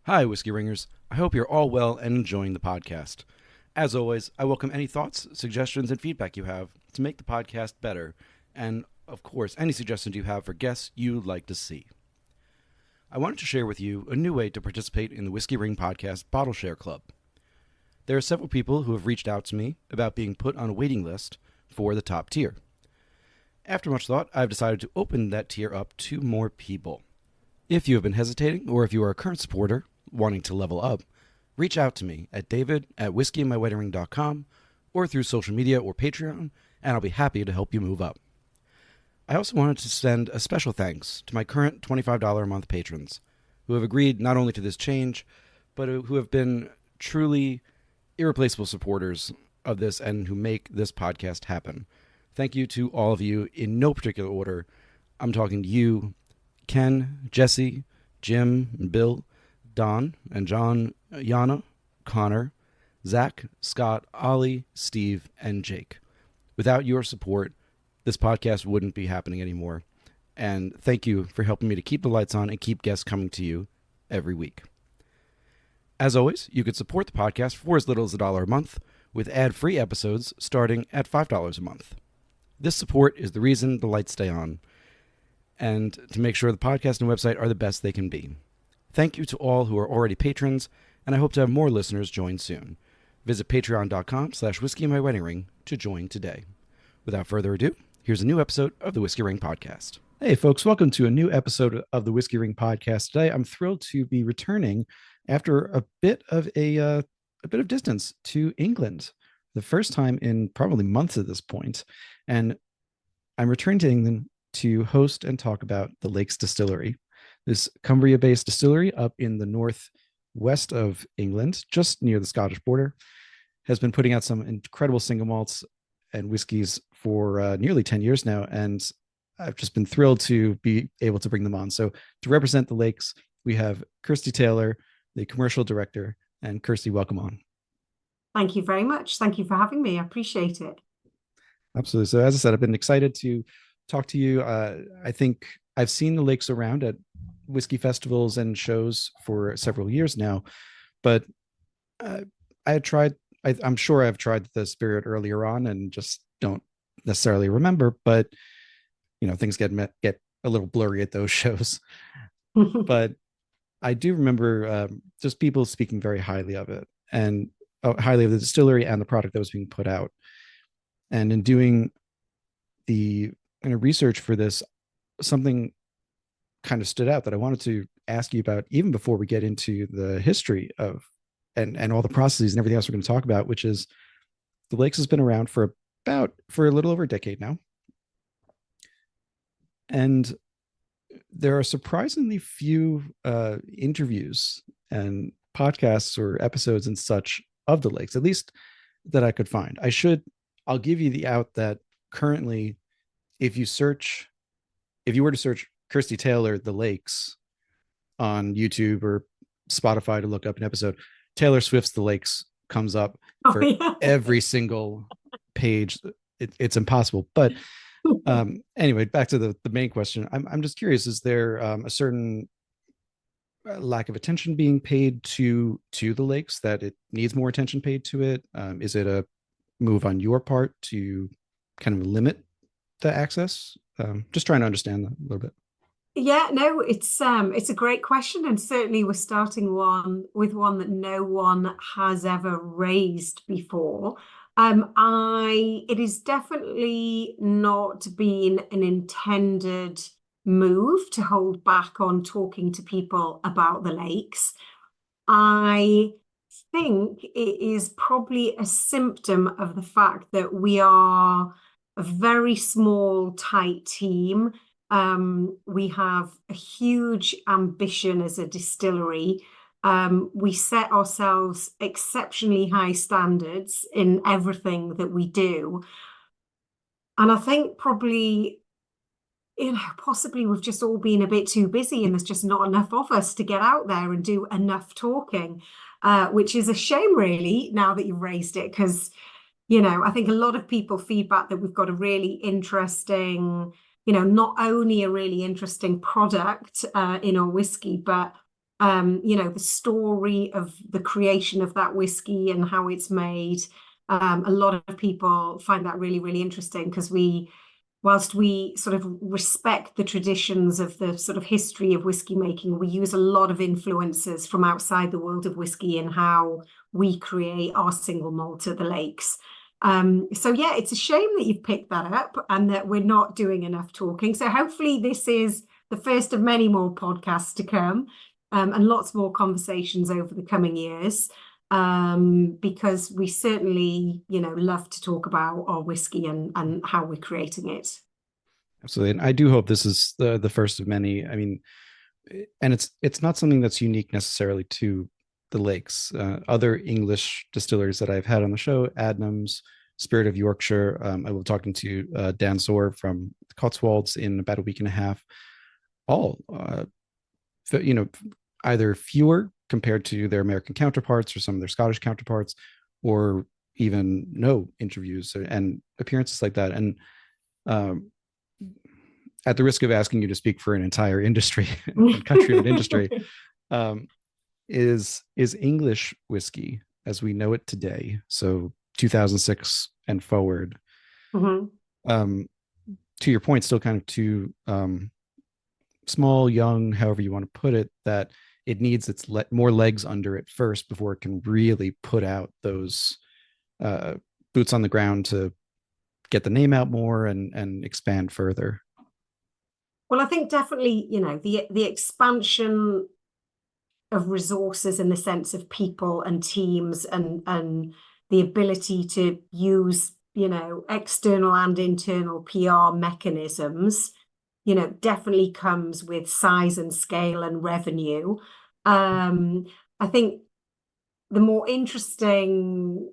Hi, Whiskey Ringers. I hope you're all well and enjoying the podcast. As always, I welcome any thoughts, suggestions, and feedback you have to make the podcast better, and, of course, any suggestions you have for guests you'd like to see. I wanted to share with you a new way to participate in the Whiskey Ring Podcast Bottle Share Club. There are several people who have reached out to me about being put on a waiting list for the top tier. After much thought, I've decided to open that tier up to more people. If you have been hesitating, or if you are a current supporter wanting to level up, reach out to me at david@whiskeyinmyweddingring.com or through social media or Patreon, and I'll be happy to help you move up. I also wanted to send a special thanks to my current $25 a month patrons, who have agreed not only to this change, but who have been truly irreplaceable supporters of this and who make this podcast happen. Thank you to all of you in no particular order. I'm talking to you, Ken, Jesse, Jim, and Bill, Don and John, Yana, Connor, Zach, Scott, Ollie, Steve, and Jake. Without your support, this podcast wouldn't be happening anymore. And thank you for helping me to keep the lights on and keep guests coming to you every week. As always, you could support the podcast for as little as $1 a month, with ad-free episodes starting at $5 a month. This support is the reason the lights stay on, and to make sure the podcast and website are the best they can be. Thank you to all who are already patrons, and I hope to have more listeners join soon. Visit patreon.com/whiskeyinmyweddingring to join today. Without further ado, here's a new episode of the Whiskey Ring Podcast. Hey folks, welcome to a new episode of the Whiskey Ring Podcast. Today, I'm thrilled to be returning after a bit of distance to England. The first time in probably months at this point. And I'm returning to England to host and talk about the Lakes Distillery. This Cumbria-based distillery up in the northwest of England, just near the Scottish border, has been putting out some incredible single malts and whiskeys for nearly 10 years now, and I've just been thrilled to be able to bring them on. So to represent the Lakes, we have Kirsty Taylor, the commercial director, and Kirsty, welcome on. Thank you very much. Thank you for having me. I appreciate it. Absolutely. So as I said, I've been excited to talk to you. I think I've seen the Lakes around at whiskey festivals and shows for several years now, but I'm sure I've tried the spirit earlier on and just don't necessarily remember, but things get a little blurry at those shows. But I do remember just people speaking very highly of it, and highly of the distillery and the product that was being put out. And in doing the research for this, something kind of stood out that I wanted to ask you about even before we get into the history of and all the processes and everything else we're going to talk about, which is the Lakes has been around for a little over a decade now. And there are surprisingly few interviews and podcasts or episodes and such of the Lakes, at least that I could find. I'll give you the out that currently, if you were to search Kirsty Taylor, the Lakes on YouTube or Spotify to look up an episode, Taylor Swift's The Lakes comes up for every single page. It's impossible. But anyway, back to the main question. I'm just curious, is there a certain lack of attention being paid to the Lakes, that it needs more attention paid to it? Is it a move on your part to kind of limit the access? Just trying to understand that a little bit. Yeah, no, it's a great question, and certainly we're starting with one that no one has ever raised before. It is definitely not been an intended move to hold back on talking to people about the Lakes. I think it is probably a symptom of the fact that we are a very small, tight team. We have a huge ambition as a distillery. We set ourselves exceptionally high standards in everything that we do. And I think probably, possibly we've just all been a bit too busy and there's just not enough of us to get out there and do enough talking, which is a shame, really, now that you've raised it, because, I think a lot of people feedback that we've got a really interesting, not only a really interesting product in our whiskey, but the story of the creation of that whiskey and how it's made. A lot of people find that really, really interesting because whilst we sort of respect the traditions of the sort of history of whiskey making, we use a lot of influences from outside the world of whiskey and how we create our single malt at the Lakes. So yeah, it's a shame that you've picked that up and that we're not doing enough talking. So hopefully this is the first of many more podcasts to come, and lots more conversations over the coming years, because we certainly, love to talk about our whiskey and how we're creating it. Absolutely. And I do hope this is the first of many. I mean, and it's not something that's unique necessarily to the Lakes. Other English distilleries that I've had on the show, Adnams, Spirit of Yorkshire. I was talking to Dan Zor from Cotswolds in about a week and a half. All, either fewer compared to their American counterparts or some of their Scottish counterparts, or even no interviews and appearances like that. And at the risk of asking you to speak for an entire industry, country of an industry, is English whiskey as we know it today, so 2006 and forward, to your point, still kind of too small, young, however you want to put it, that it needs more legs under it first before it can really put out those boots on the ground to get the name out more and expand further? Well, I think definitely, the expansion of resources in the sense of people and teams and the ability to use, external and internal PR mechanisms, definitely comes with size and scale and revenue. I think the more interesting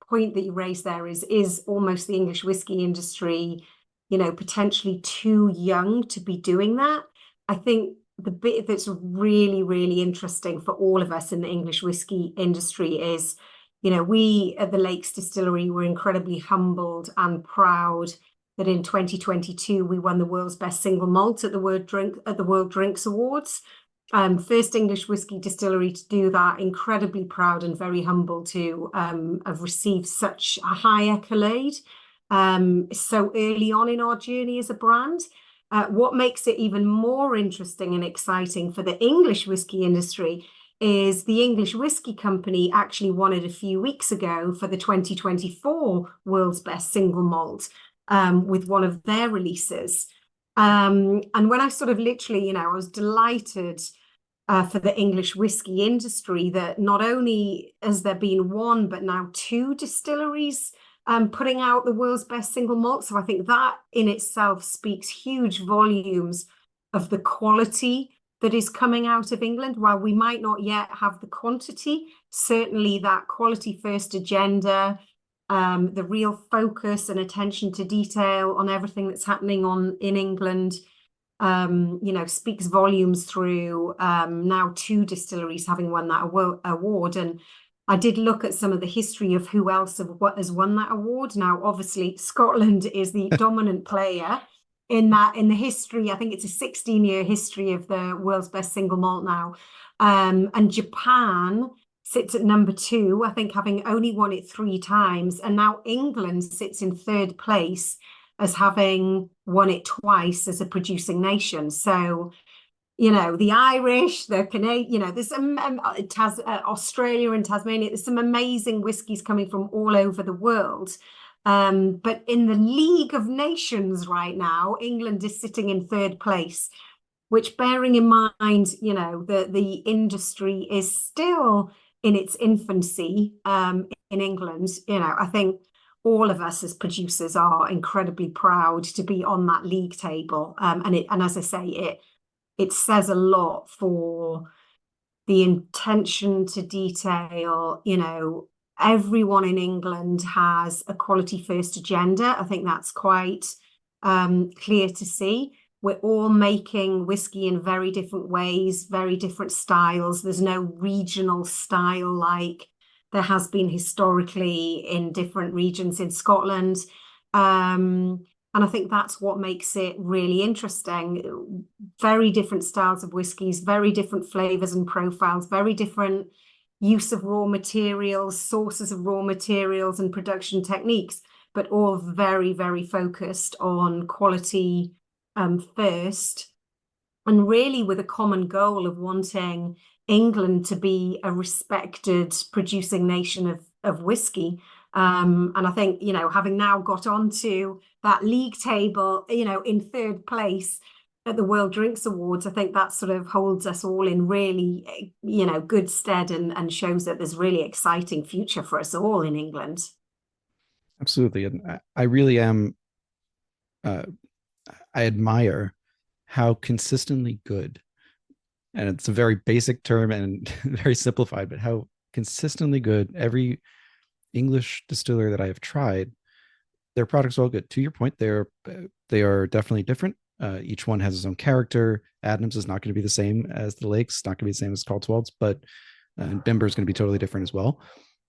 point that you raised there is almost the English whiskey industry, potentially too young to be doing that. I think the bit that's really, really interesting for all of us in the English whiskey industry is, we at the Lakes Distillery were incredibly humbled and proud that in 2022 we won the world's best single malt at the World Drinks Awards. First English whiskey distillery to do that. Incredibly proud and very humble to have received such a high accolade so early on in our journey as a brand. What makes it even more interesting and exciting for the English whiskey industry is the English Whiskey Company actually won it a few weeks ago for the 2024 World's Best Single Malt with one of their releases. And when I sort of literally, I was delighted for the English whiskey industry that not only has there been one, but now two distilleries putting out the world's best single malt. So I think that in itself speaks huge volumes of the quality that is coming out of England. While we might not yet have the quantity, certainly that quality first agenda, the real focus and attention to detail on everything that's happening in England, speaks volumes through now two distilleries having won that award. And I did look at some of the history of who else has won that award. Now, obviously, Scotland is the dominant player in the history. I think it's a 16-year history of the world's best single malt now. And Japan sits at number 2, I think, having only won it 3 times. And now England sits in 3rd place as having won it twice as a producing nation. So, the Irish, the Canadian, there's some Australia and Tasmania, there's some amazing whiskies coming from all over the world. But in the League of Nations right now, England is sitting in 3rd place, which, bearing in mind, the industry is still in its infancy in England. I think all of us as producers are incredibly proud to be on that league table. And as I say, it says a lot for the intention to detail. Everyone in England has a quality first agenda. I think that's quite clear to see. We're all making whiskey in very different ways, very different styles. There's no regional style like there has been historically in different regions in Scotland. And And I think that's what makes it really interesting. Very different styles of whiskies, very different flavors and profiles, very different use of raw materials, sources of raw materials and production techniques, but all very, very focused on quality first, and really with a common goal of wanting England to be a respected producing nation of whiskey. And I think, having now got onto that league table, in third place at the World Drinks Awards, I think that sort of holds us all in really, good stead, and shows that there's really exciting future for us all in England. Absolutely. And I really am, I admire how consistently good, and it's a very basic term and very simplified, but how consistently good every English distiller that I have tried, their products are all good. To your point, they are definitely different. Each one has its own character. Adams is not going to be the same as the Lakes, not going to be the same as Cotswolds, but Bimber is going to be totally different as well.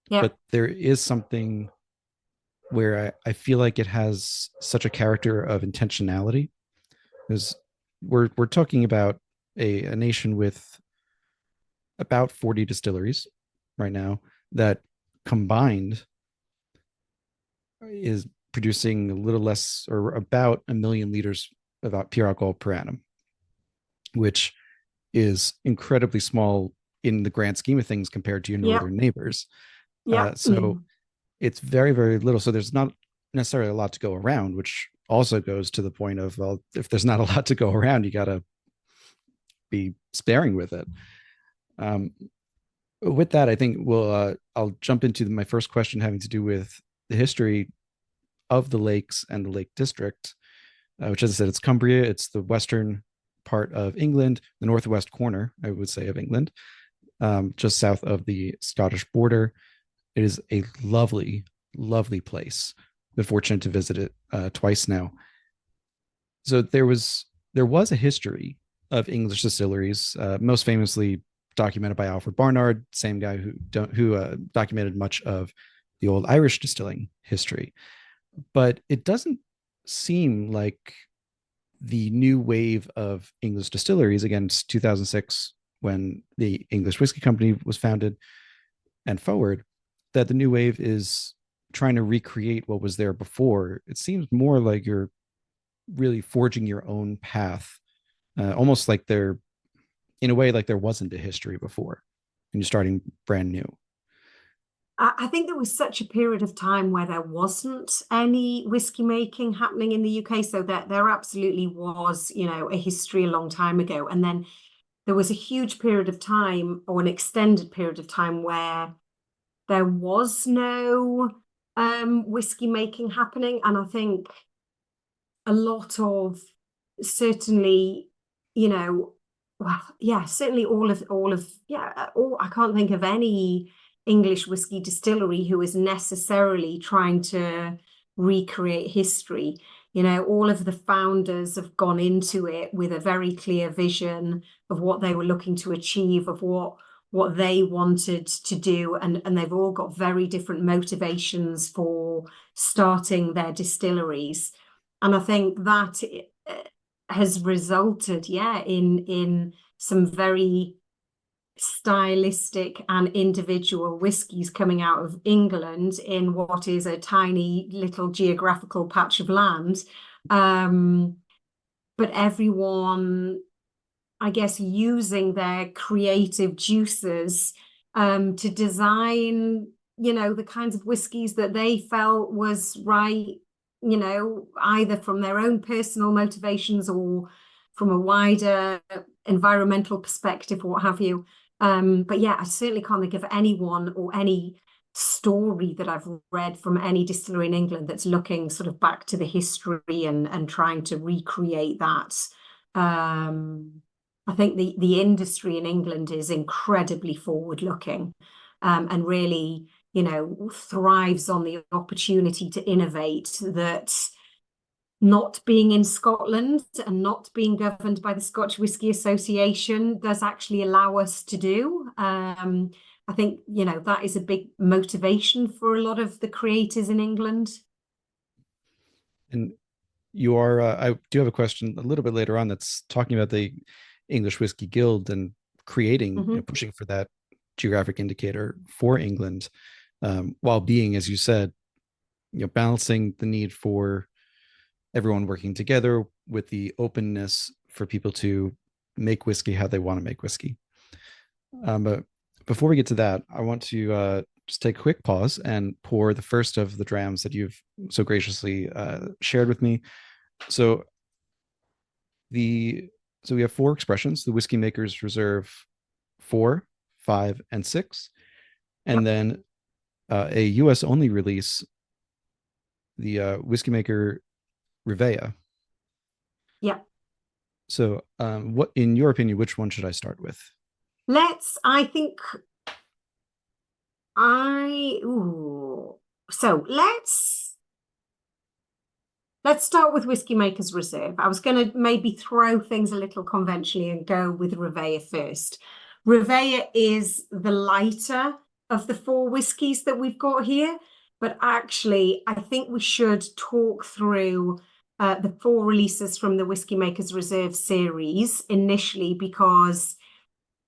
Yeah. But there is something where I feel like it has such a character of intentionality. Because we're talking about a nation with about 40 distilleries right now that combined is producing a little less, or about 1 million liters of pure alcohol per annum, which is incredibly small in the grand scheme of things compared to your northern neighbors. Yeah. So it's very, very little. So there's not necessarily a lot to go around, which also goes to the point of, well, if there's not a lot to go around, you got to be sparing with it. With that, I think I'll jump into my first question having to do with the history of the lakes and the Lake District, which, as I said, it's Cumbria. It's the western part of England, the northwest corner, I would say, of England, just south of the Scottish border. It is a lovely, lovely place. Been fortunate to visit it twice now. So there was a history of English distilleries, most famously documented by Alfred Barnard, same guy who documented much of the old Irish distilling history. But it doesn't seem like the new wave of English distilleries, again, 2006, when the English Whiskey Company was founded and forward, that the new wave is trying to recreate what was there before. It seems more like you're really forging your own path, almost like they're, in a way, like there wasn't a history before and you're starting brand new. I think there was such a period of time where there wasn't any whiskey making happening in the UK, so that there absolutely was, a history a long time ago. And then there was a huge period of time, or an extended period of time, where there was no whiskey making happening. And I think a lot of, certainly, well, yeah, certainly all, I can't think of any English whiskey distillery who is necessarily trying to recreate history. All of the founders have gone into it with a very clear vision of what they were looking to achieve, of what they wanted to do, and they've all got very different motivations for starting their distilleries. And I think that has resulted, in some very stylistic and individual whiskies coming out of England in what is a tiny little geographical patch of land. But everyone, I guess, using their creative juices to design, the kinds of whiskies that they felt was right, either from their own personal motivations or from a wider environmental perspective, or what have you. But yeah, I certainly can't think of anyone or any story that I've read from any distillery in England that's looking sort of back to the history and trying to recreate that. I think the industry in England is incredibly forward looking, and really, thrives on the opportunity to innovate, that not being in Scotland and not being governed by the Scotch Whisky Association does actually allow us to do. I think, that is a big motivation for a lot of the creators in England. And you are. I do have a question a little bit later on that's talking about the English Whiskey Guild and creating, Hmm. pushing for that geographic indicator for England, while being, as you said, balancing the need for everyone working together with the openness for people to make whiskey how they want to make whiskey. But before we get to that, I want to just take a quick pause and pour the first of the drams that you've so graciously shared with me. So the so we have four expressions: the Whiskey Makers Reserve 4, 5, and 6, and Yep. then a U.S. only release, the Whiskey Maker Rivea. Yep. What, in your opinion, which one should I start with? I think ooh. So let's start with Whiskey Makers Reserve. I was going to maybe throw things a little conventionally and go with Rivea first. Rivea is the lighter of the four whiskies that we've got here, but actually, I think we should talk through the four releases from the Whiskey Makers Reserve series initially, because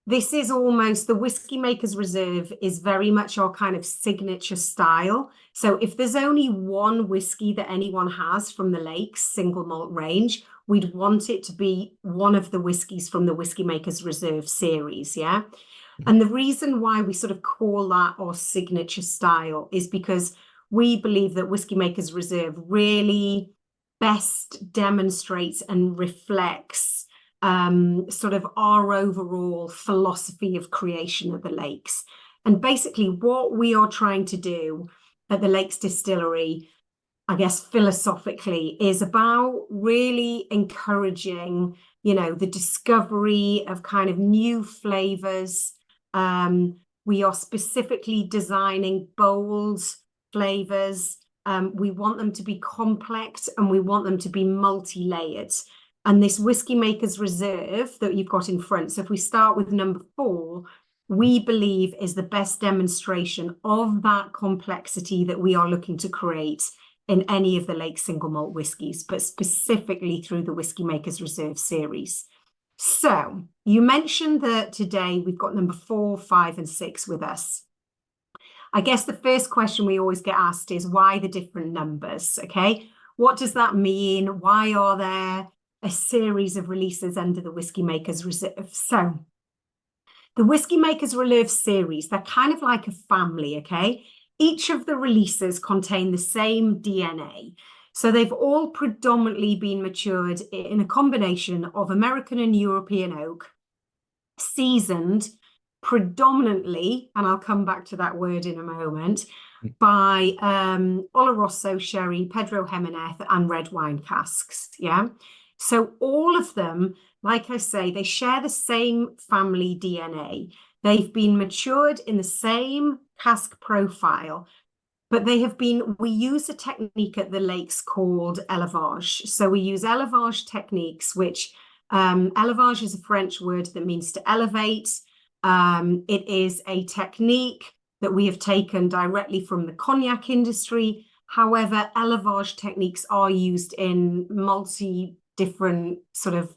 this is almost the Whiskey Makers Reserve is very much our kind of signature style. So if there's only one whiskey that anyone has from the Lakes single malt range, we'd want it to be one of the whiskies from the Whiskey Makers Reserve series. Yeah. And the reason why we sort of call that our signature style is because we believe that Whiskey Makers Reserve really best demonstrates and reflects sort of our overall philosophy of creation at the Lakes. And basically, what we are trying to do at the Lakes Distillery, I guess philosophically, is about really encouraging, the discovery of kind of new flavors. We are specifically designing bold flavors. We want them to be complex and we want them to be multi-layered. And this Whiskey Makers Reserve that you've got in front, so if we start with number 4, we believe is the best demonstration of that complexity that we are looking to create in any of the Lake single malt whiskies, but specifically through the Whiskey Makers Reserve series. So you mentioned that today we've got number 4, 5, and 6 with us. I guess the first question we always get asked is why the different numbers? Okay, what does that mean? Why are there a series of releases under the Whiskey Makers Reserve? So the Whiskey Makers Reserve series, they're kind of like a family, okay? Each of the releases contain the same DNA. So they've all predominantly been matured in a combination of American and European oak, seasoned predominantly, and I'll come back to that word in a moment, by Oloroso sherry, Pedro Jimenez, and red wine casks. Yeah. So all of them, like I say, they share the same family DNA. They've been matured in the same cask profile, but we use a technique at the Lakes called élevage. So we use élevage techniques, which élevage is a French word that means to elevate. It is a technique that we have taken directly from the cognac industry. However, élevage techniques are used in different sort of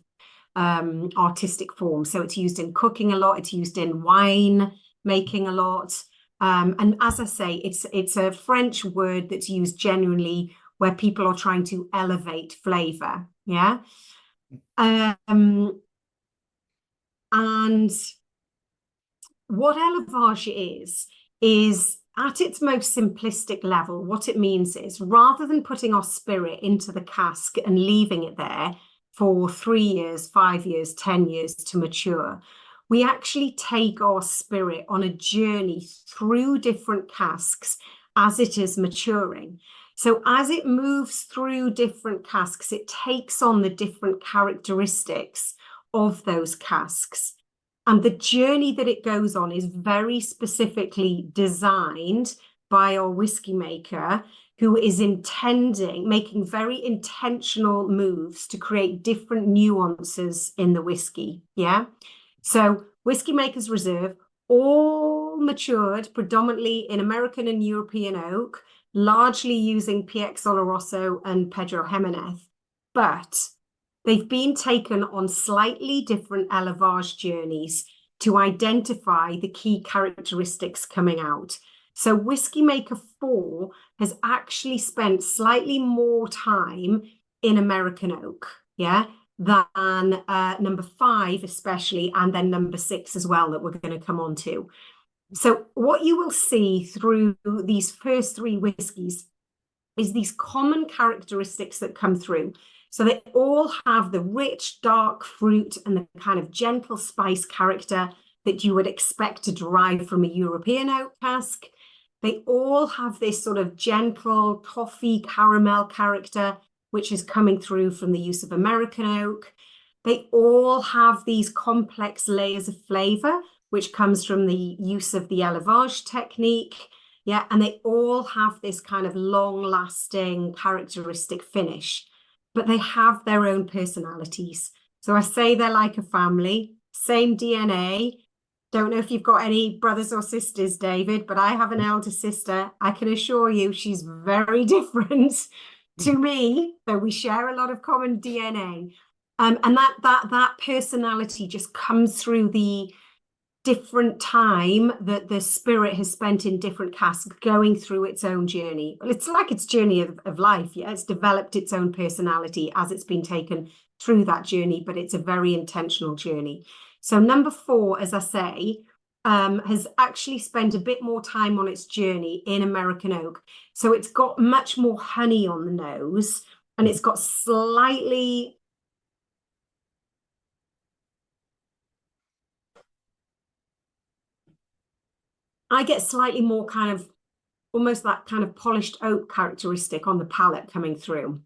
artistic forms. So it's used in cooking a lot. It's used in wine making a lot. And as I say, it's a French word that's used genuinely where people are trying to elevate flavor. Yeah. And what élevage is at its most simplistic level, what it means is rather than putting our spirit into the cask and leaving it there for 3 years, 5 years, 10 years to mature, we actually take our spirit on a journey through different casks as it is maturing. So as it moves through different casks, it takes on the different characteristics of those casks. And the journey that it goes on is very specifically designed by our whiskey maker, who is making very intentional moves to create different nuances in the whiskey. Yeah. So Whiskey Makers Reserve, all matured predominantly in American and European oak, largely using PX Oloroso and Pedro Jimenez. but they've been taken on slightly different élevage journeys to identify the key characteristics coming out. So Whiskey Maker 4 has actually spent slightly more time in American oak, yeah, than number 5 especially, and then number 6 as well, that we're going to come on to. So what you will see through these first 3 whiskies is these common characteristics that come through. So they all have the rich, dark fruit and the kind of gentle spice character that you would expect to derive from a European oak cask. They all have this sort of gentle toffee caramel character, which is coming through from the use of American oak. They all have these complex layers of flavor, which comes from the use of the élevage technique. Yeah, and they all have this kind of long-lasting characteristic finish, but they have their own personalities. So I say they're like a family, same DNA. Don't know if you've got any brothers or sisters, David, but I have an elder sister. I can assure you she's very different to me, though we share a lot of common DNA. And that personality just comes through the different time that the spirit has spent in different casks going through its own journey. Well, it's like its journey of life. Yeah, it's developed its own personality as it's been taken through that journey, but it's a very intentional journey. So number 4, as I say, has actually spent a bit more time on its journey in American oak. So it's got much more honey on the nose, and it's got slightly I get slightly more kind of almost that kind of polished oak characteristic on the palate coming through.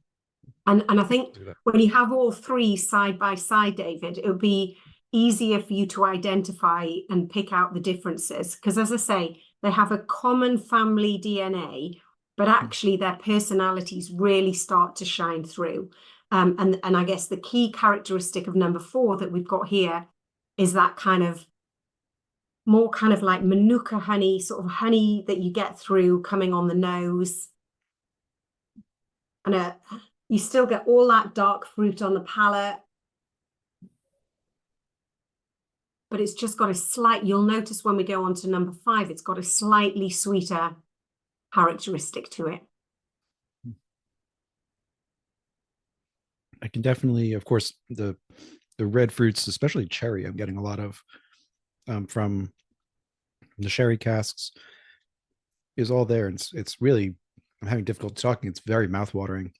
And I think when you have all 3 side by side, David, it would be easier for you to identify and pick out the differences. Because as I say, they have a common family DNA, but actually their personalities really start to shine through. And I guess the key characteristic of number 4 that we've got here is that kind of more kind of like Manuka honey, sort of honey that you get through coming on the nose. And you still get all that dark fruit on the palate. But it's just got a slight, you'll notice when we go on to number 5, it's got a slightly sweeter characteristic to it. I can definitely, of course, the red fruits, especially cherry, I'm getting a lot of from the sherry casks is all there. And it's really, I'm having difficulty talking. It's very mouthwatering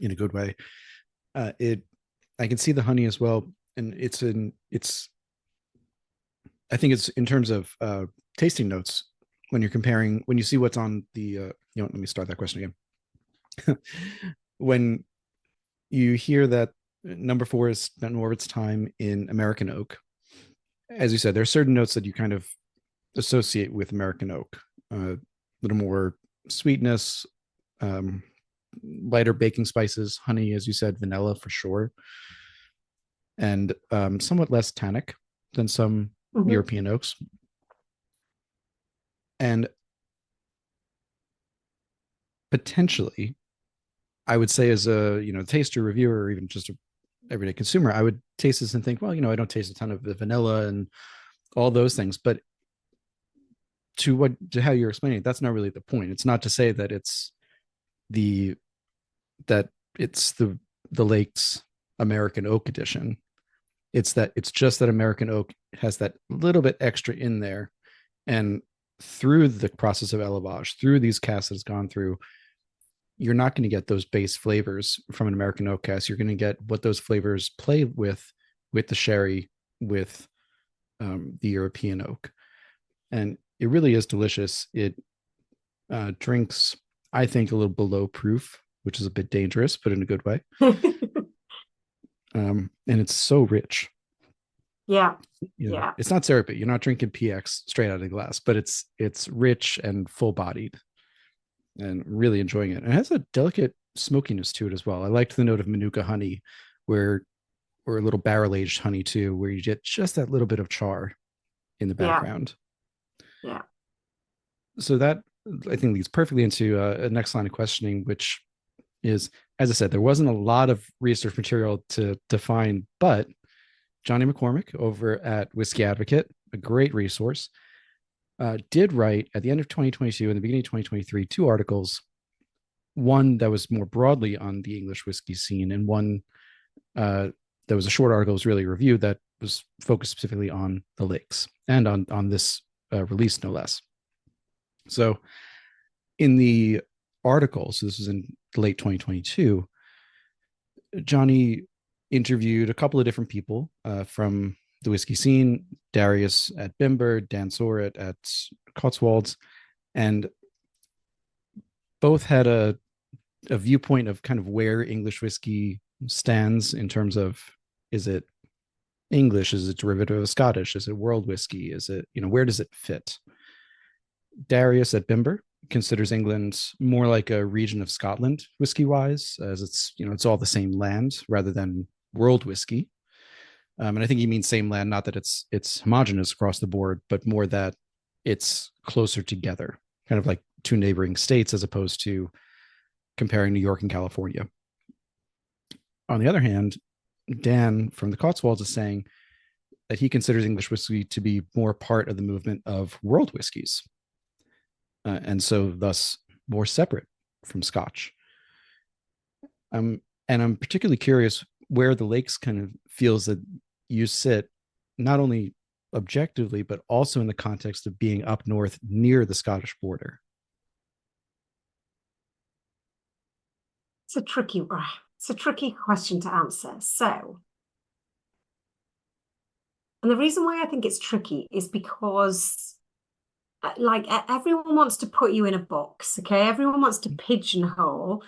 in a good way. I can see the honey as well. And I think it's in terms of tasting notes when you're comparing, when you see what's on the, let me start that question again. When you hear that number 4 has spent more of its time in American oak, as you said, there are certain notes that you kind of associate with American oak, a little more sweetness, lighter baking spices, honey, as you said, vanilla for sure, and somewhat less tannic than some European oaks. And potentially, I would say as a taster, reviewer, or even just a everyday consumer, I would taste this and think, well, I don't taste a ton of the vanilla and all those things. But to how you're explaining it, that's not really the point. It's not to say that it's the Lakes American Oak edition. It's just that American Oak has that little bit extra in there, and through the process of élevage, through these casks it's gone through, you're not going to get those base flavors from an American oak cask. You're going to get what those flavors play with the sherry, with the European oak, and it really is delicious. It drinks, I think, a little below proof, which is a bit dangerous, but in a good way. And it's so rich. Yeah. It's not syrupy. You're not drinking PX straight out of the glass, but it's rich and full bodied, and really enjoying it. And it has a delicate smokiness to it as well. I liked the note of Manuka honey, or a little barrel aged honey too, where you get just that little bit of char in the background. Yeah. So that, I think, leads perfectly into a next line of questioning, which is, as I said, there wasn't a lot of research material to find, but Johnny McCormick over at Whiskey Advocate, a great resource, did write at the end of 2022 and the beginning of 2023 two articles, one that was more broadly on the English whiskey scene, and one that was a short article, was really a review that was focused specifically on the lakes and on this release, no less. So in the article, so this was in late 2022, Johnny interviewed a couple of different people from the whiskey scene, Darius at Bimber, Dan Soret at Cotswolds, and both had a viewpoint of kind of where English whiskey stands in terms of, is it English? Is it derivative of Scottish? Is it world whiskey? Is it, where does it fit? Darius at Bimber considers England more like a region of Scotland whiskey wise, as it's, it's all the same land rather than world whiskey. And I think he means same land, not that it's homogenous across the board, but more that it's closer together, kind of like two neighboring states, as opposed to comparing New York and California. On the other hand, Dan from the Cotswolds is saying that he considers English whiskey to be more part of the movement of world whiskeys, and so thus more separate from Scotch. And I'm particularly curious where the Lakes kind of feels that you sit, not only objectively, but also in the context of being up north near the Scottish border. It's a tricky question to answer. So, and the reason why I think it's tricky is because like everyone wants to put you in a box, okay? Everyone wants to pigeonhole,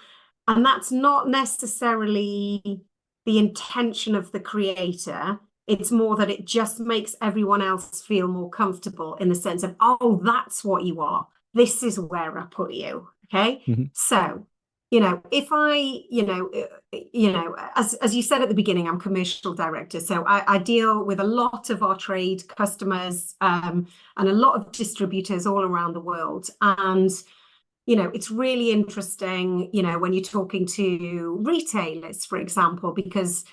and that's not necessarily the intention of the creator. It's more that it just makes everyone else feel more comfortable in the sense of, oh, that's what you are. This is where I put you, okay? Mm-hmm. So, if I, as you said at the beginning, I'm commercial director. So I deal with a lot of our trade customers and a lot of distributors all around the world. And, it's really interesting, when you're talking to retailers, for example, because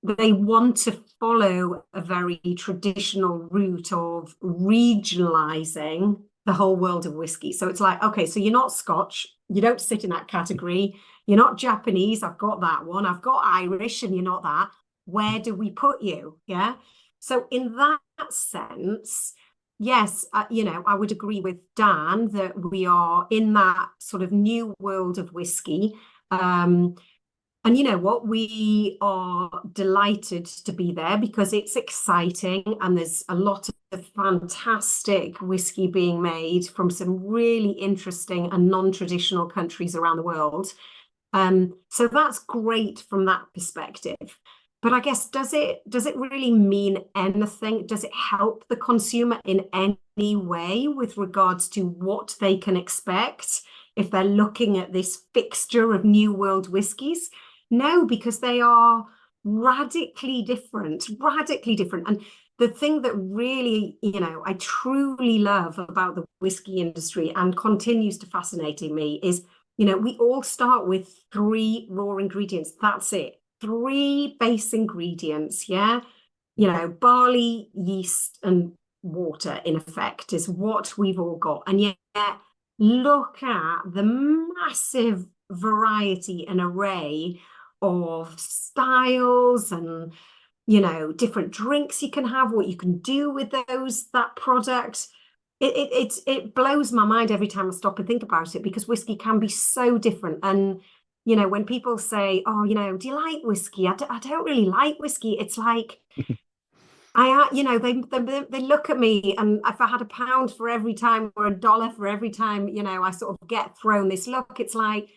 they want to follow a very traditional route of regionalizing the whole world of whiskey. So it's like, okay, so you're not Scotch, you don't sit in that category, you're not Japanese, I've got that one, I've got Irish, and you're not that. Where do we put you? Yeah. So in that sense, yes, I would agree with Dan that we are in that sort of new world of whiskey. And you know what? We are delighted to be there because it's exciting and there's a lot of fantastic whiskey being made from some really interesting and non-traditional countries around the world. So that's great from that perspective. But I guess, does it really mean anything? Does it help the consumer in any way with regards to what they can expect if they're looking at this fixture of new world whiskies? No, because they are radically different. And the thing that really, I truly love about the whiskey industry and continues to fascinate me is, we all start with 3 raw ingredients. That's it. 3 base ingredients. Yeah. Barley, yeast, and water, in effect, is what we've all got. And yet, look at the massive variety and array of styles and different drinks you can have, what you can do with that product. It blows my mind every time I stop and think about it, because whiskey can be so different. And when people say, oh, do you like whiskey? I don't really like whiskey. It's like they look at me, and if I had £1 for every time or $1 for every time I sort of get thrown this look, it's like,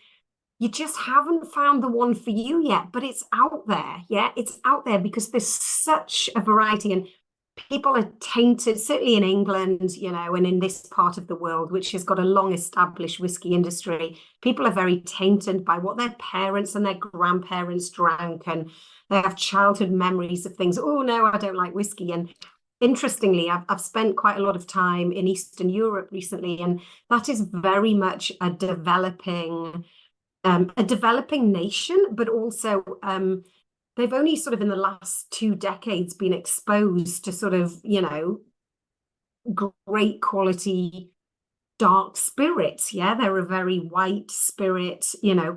you just haven't found the one for you yet, but it's out there. Yeah, it's out there because there's such a variety, and people are tainted, certainly in England, and in this part of the world, which has got a long established whiskey industry. People are very tainted by what their parents and their grandparents drank, and they have childhood memories of things. Oh, no, I don't like whiskey. And interestingly, I've spent quite a lot of time in Eastern Europe recently, and that is very much a developing a developing nation, but also they've only sort of in the last 2 decades been exposed to sort of, great quality dark spirits. Yeah, they're a very white spirit,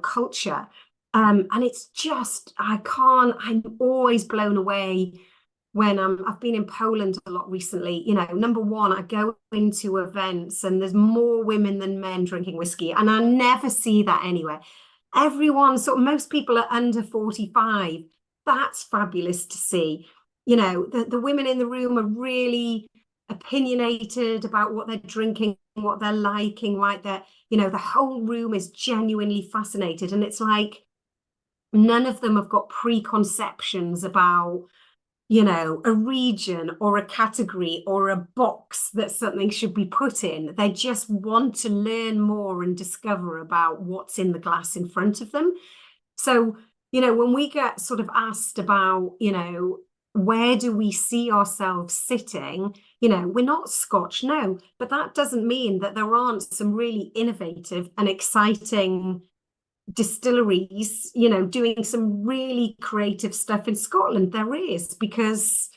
culture. And it's just, I'm always blown away when I've been in Poland a lot recently. Number one, I go into events and there's more women than men drinking whiskey, and I never see that anywhere. Everyone, most people are under 45. That's fabulous to see. The women in the room are really opinionated about what they're drinking, what they're liking, right? The whole room is genuinely fascinated. And it's like none of them have got preconceptions about, a region or a category or a box that something should be put in. They just want to learn more and discover about what's in the glass in front of them. So, when we get sort of asked about, where do we see ourselves sitting? We're not Scotch, no, but that doesn't mean that there aren't some really innovative and exciting distilleries, doing some really creative stuff in Scotland. There is, because,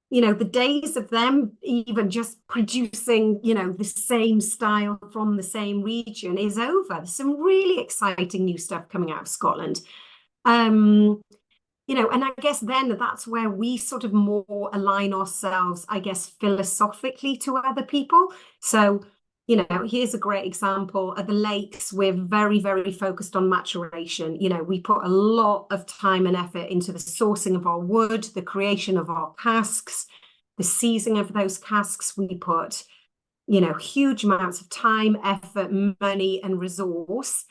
the days of them even just producing, the same style from the same region is over. There's some really exciting new stuff coming out of Scotland. And I guess then that's where we sort of more align ourselves, I guess, philosophically to other people. So, here's a great example. At the Lakes, we're very, very focused on maturation. We put a lot of time and effort into the sourcing of our wood, the creation of our casks, the seasoning of those casks. We put, huge amounts of time, effort, money, and resource,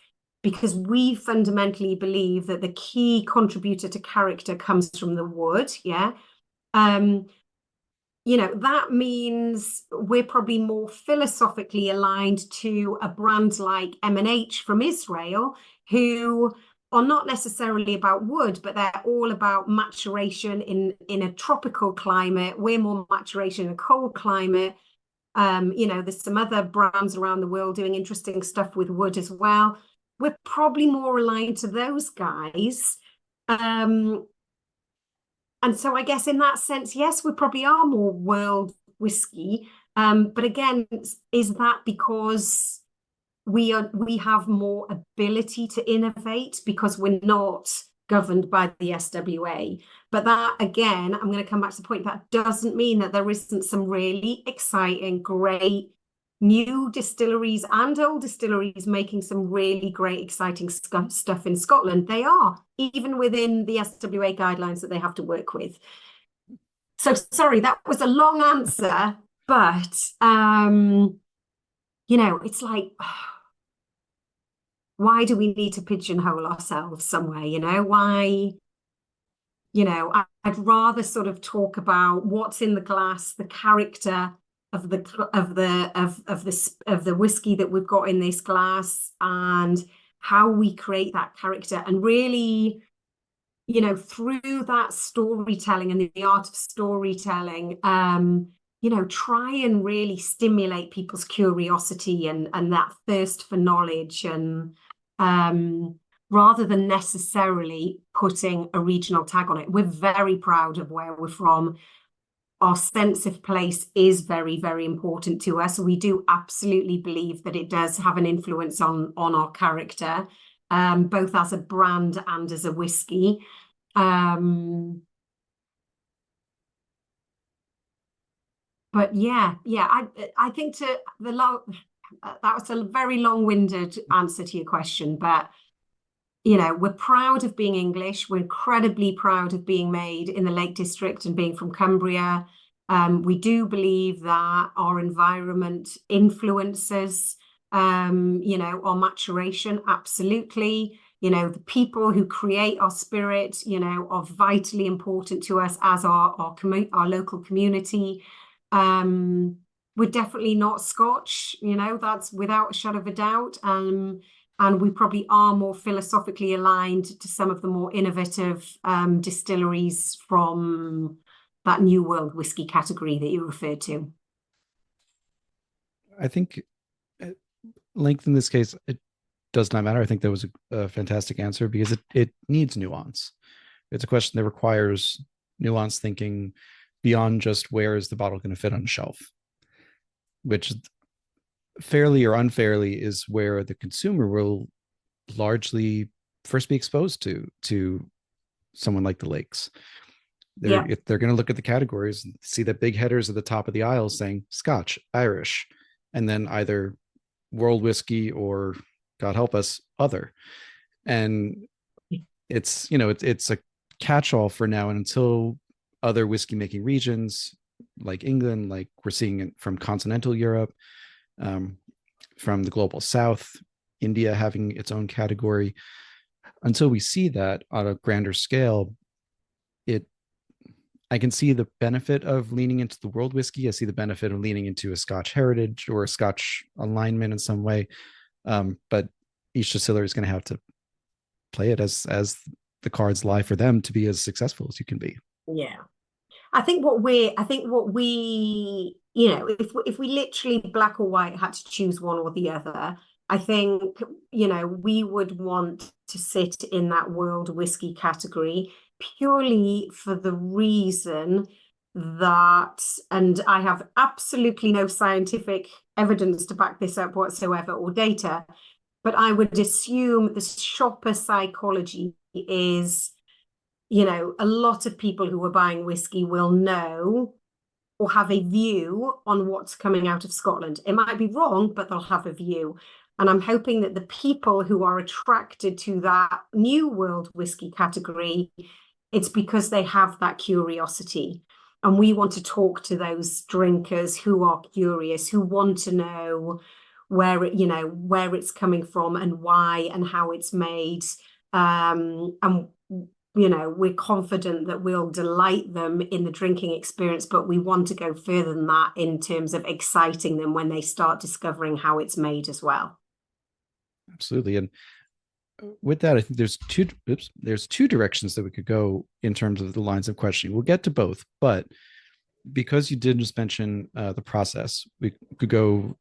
because we fundamentally believe that the key contributor to character comes from the wood. Yeah. That means we're probably more philosophically aligned to a brand like M&H from Israel, who are not necessarily about wood, but they're all about maturation in a tropical climate. We're more maturation in a cold climate. There's some other brands around the world doing interesting stuff with wood as well. We're probably more aligned to those guys. And so I guess in that sense, yes, we probably are more world whiskey. But again, is that because we have more ability to innovate because we're not governed by the SWA? But that, again, I'm going to come back to the point, that doesn't mean that there isn't some really exciting, great new distilleries and old distilleries making some really great, exciting stuff in Scotland. They are, even within the SWA guidelines that they have to work with. So sorry, that was a long answer, but it's like, why do we need to pigeonhole ourselves somewhere? Why? I'd rather sort of talk about what's in the glass, the character of the whiskey that we've got in this glass, and how we create that character, and really, through that storytelling and the art of storytelling, try and really stimulate people's curiosity and that thirst for knowledge, and rather than necessarily putting a regional tag on it. We're very proud of where we're from. Our sense of place is very, very important to us. We do absolutely believe that it does have an influence on our character, both as a brand and as a whiskey. But yeah, I think that was a very long-winded answer to your question, but we're proud of being English. We're incredibly proud of being made in the Lake District and being from Cumbria. We do believe that our environment influences, our maturation. Absolutely. The people who create our spirit, are vitally important to us as our local community. We're definitely not Scotch, that's without a shadow of a doubt. And we probably are more philosophically aligned to some of the more innovative distilleries from that New World whiskey category that you referred to. I think length in this case, it does not matter. I think that was a fantastic answer because it needs nuance. It's a question that requires nuanced thinking beyond just where is the bottle going to fit on the shelf, which fairly or unfairly is where the consumer will largely first be exposed to someone like the Lakes. Yeah. If they're going to look at the categories and see the big headers at the top of the aisle saying Scotch, Irish, and then either world whiskey or, God help us, other. And it's a catch-all for now, and until other whiskey making regions like England, like we're seeing it from continental Europe, from the global South, India having its own category, until we see that on a grander scale, I can see the benefit of leaning into the world whiskey. I see the benefit of leaning into a Scotch heritage or a Scotch alignment in some way. But each distillery is going to have to play it as the cards lie for them to be as successful as you can be. Yeah. I think what we, if we literally black or white had to choose one or the other, I think, we would want to sit in that world whiskey category purely for the reason that, and I have absolutely no scientific evidence to back this up whatsoever or data, but I would assume the shopper psychology is, a lot of people who are buying whiskey will know or have a view on what's coming out of Scotland. It might be wrong, but they'll have a view. And I'm hoping that the people who are attracted to that new world whiskey category, it's because they have that curiosity. And we want to talk to those drinkers who are curious, who want to know where it's coming from and why and how it's made. And we're confident that we'll delight them in the drinking experience, but we want to go further than that in terms of exciting them when they start discovering how it's made as well. Absolutely. And with that, I think there's two directions that we could go in terms of the lines of questioning. We'll get to both, but because you did just mention the process, we could go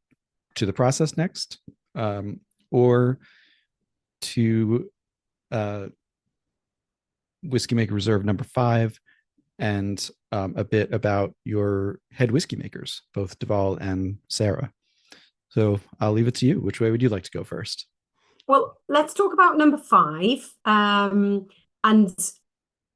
to the process next, or to Whisky Maker Reserve number 5, and a bit about your head whiskey makers, both Deval and Sarah. So I'll leave it to you. Which way would you like to go first? Well, let's talk about number 5. And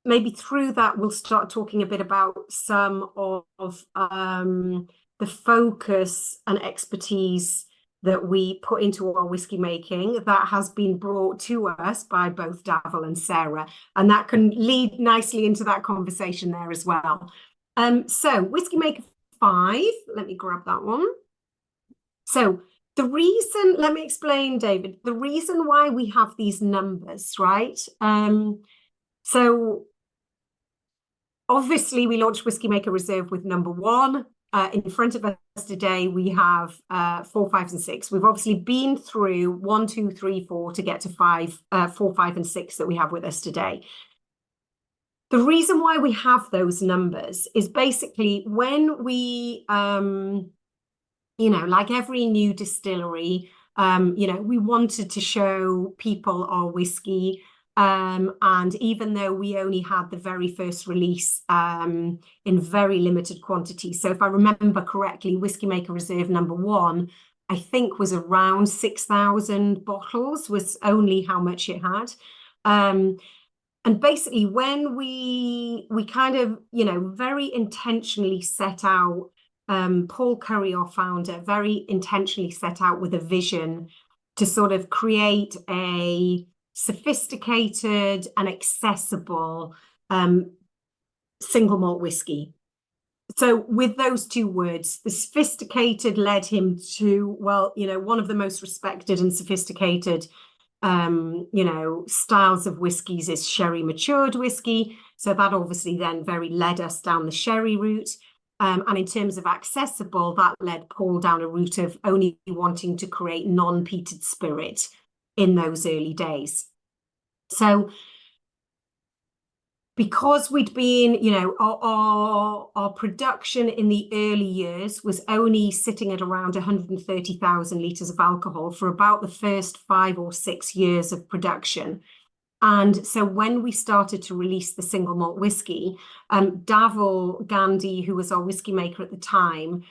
maybe through that, we'll start talking a bit about some of the focus and expertise that we put into our whiskey making that has been brought to us by both Davil and Sarah. And that can lead nicely into that conversation there as well. So Whisky Maker 5, let me grab that one. So let me explain, David, the reason why we have these numbers, right? So obviously we launched Whisky Maker Reserve with number 1. In front of us today, we have 4, 5, and 6. We've obviously been through 1, 2, 3, 4 to get to 5, 4, 5, and 6 that we have with us today. The reason why we have those numbers is basically when we, like every new distillery, we wanted to show people our whiskey. And even though we only had the very first release in very limited quantity, so if I remember correctly, Whisky Maker Reserve number 1, I think was around 6,000 bottles, was only how much it had. And basically, when we kind of, very intentionally set out, Paul Curry, our founder, very intentionally set out with a vision to sort of create a sophisticated and accessible single malt whiskey. So with those two words, the sophisticated led him to, one of the most respected and sophisticated styles of whiskies is sherry matured whiskey. So that obviously then very led us down the sherry route. And in terms of accessible, that led Paul down a route of only wanting to create non-peated spirit in those early days. So because we'd been, our production in the early years was only sitting at around 130,000 litres of alcohol for about the first 5 or 6 years of production. And so when we started to release the single malt whiskey, Davil Gandhi, who was our whiskey maker at the time,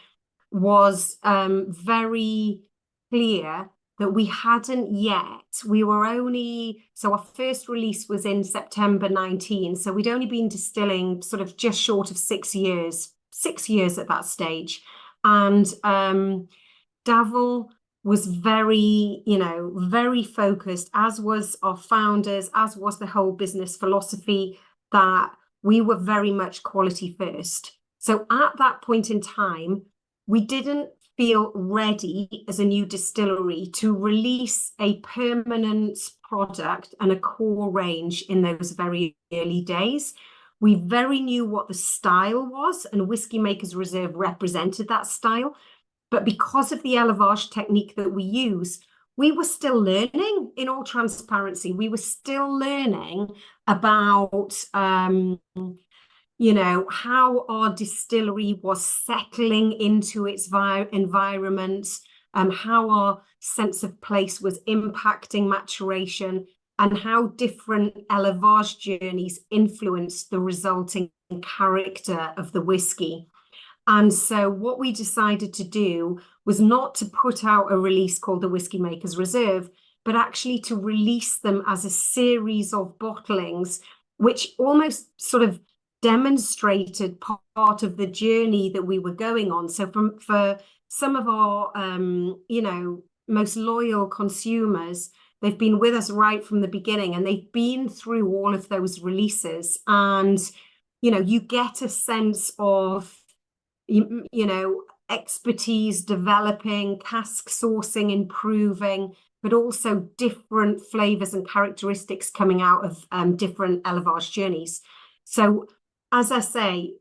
was very clear that we hadn't yet. So our first release was in September 19. So we'd only been distilling sort of just short of 6 years at that stage. And Davil was very, very focused, as was our founders, as was the whole business philosophy, that we were very much quality first. So at that point in time, we didn't feel ready as a new distillery to release a permanent product and a core range in those very early days. We very knew what the style was, and Whisky Makers Reserve represented that style. But because of the élevage technique that we use, we were still learning. In all transparency, we were still learning about how our distillery was settling into its environment, how our sense of place was impacting maturation, and how different élevage journeys influenced the resulting character of the whiskey. And so what we decided to do was not to put out a release called the Whisky Makers Reserve, but actually to release them as a series of bottlings, which almost sort of demonstrated part of the journey that we were going on. So for some of our, most loyal consumers, they've been with us right from the beginning, and they've been through all of those releases. And, you get a sense of, expertise developing, cask sourcing, improving, but also different flavors and characteristics coming out of different élevage journeys. So, as I say,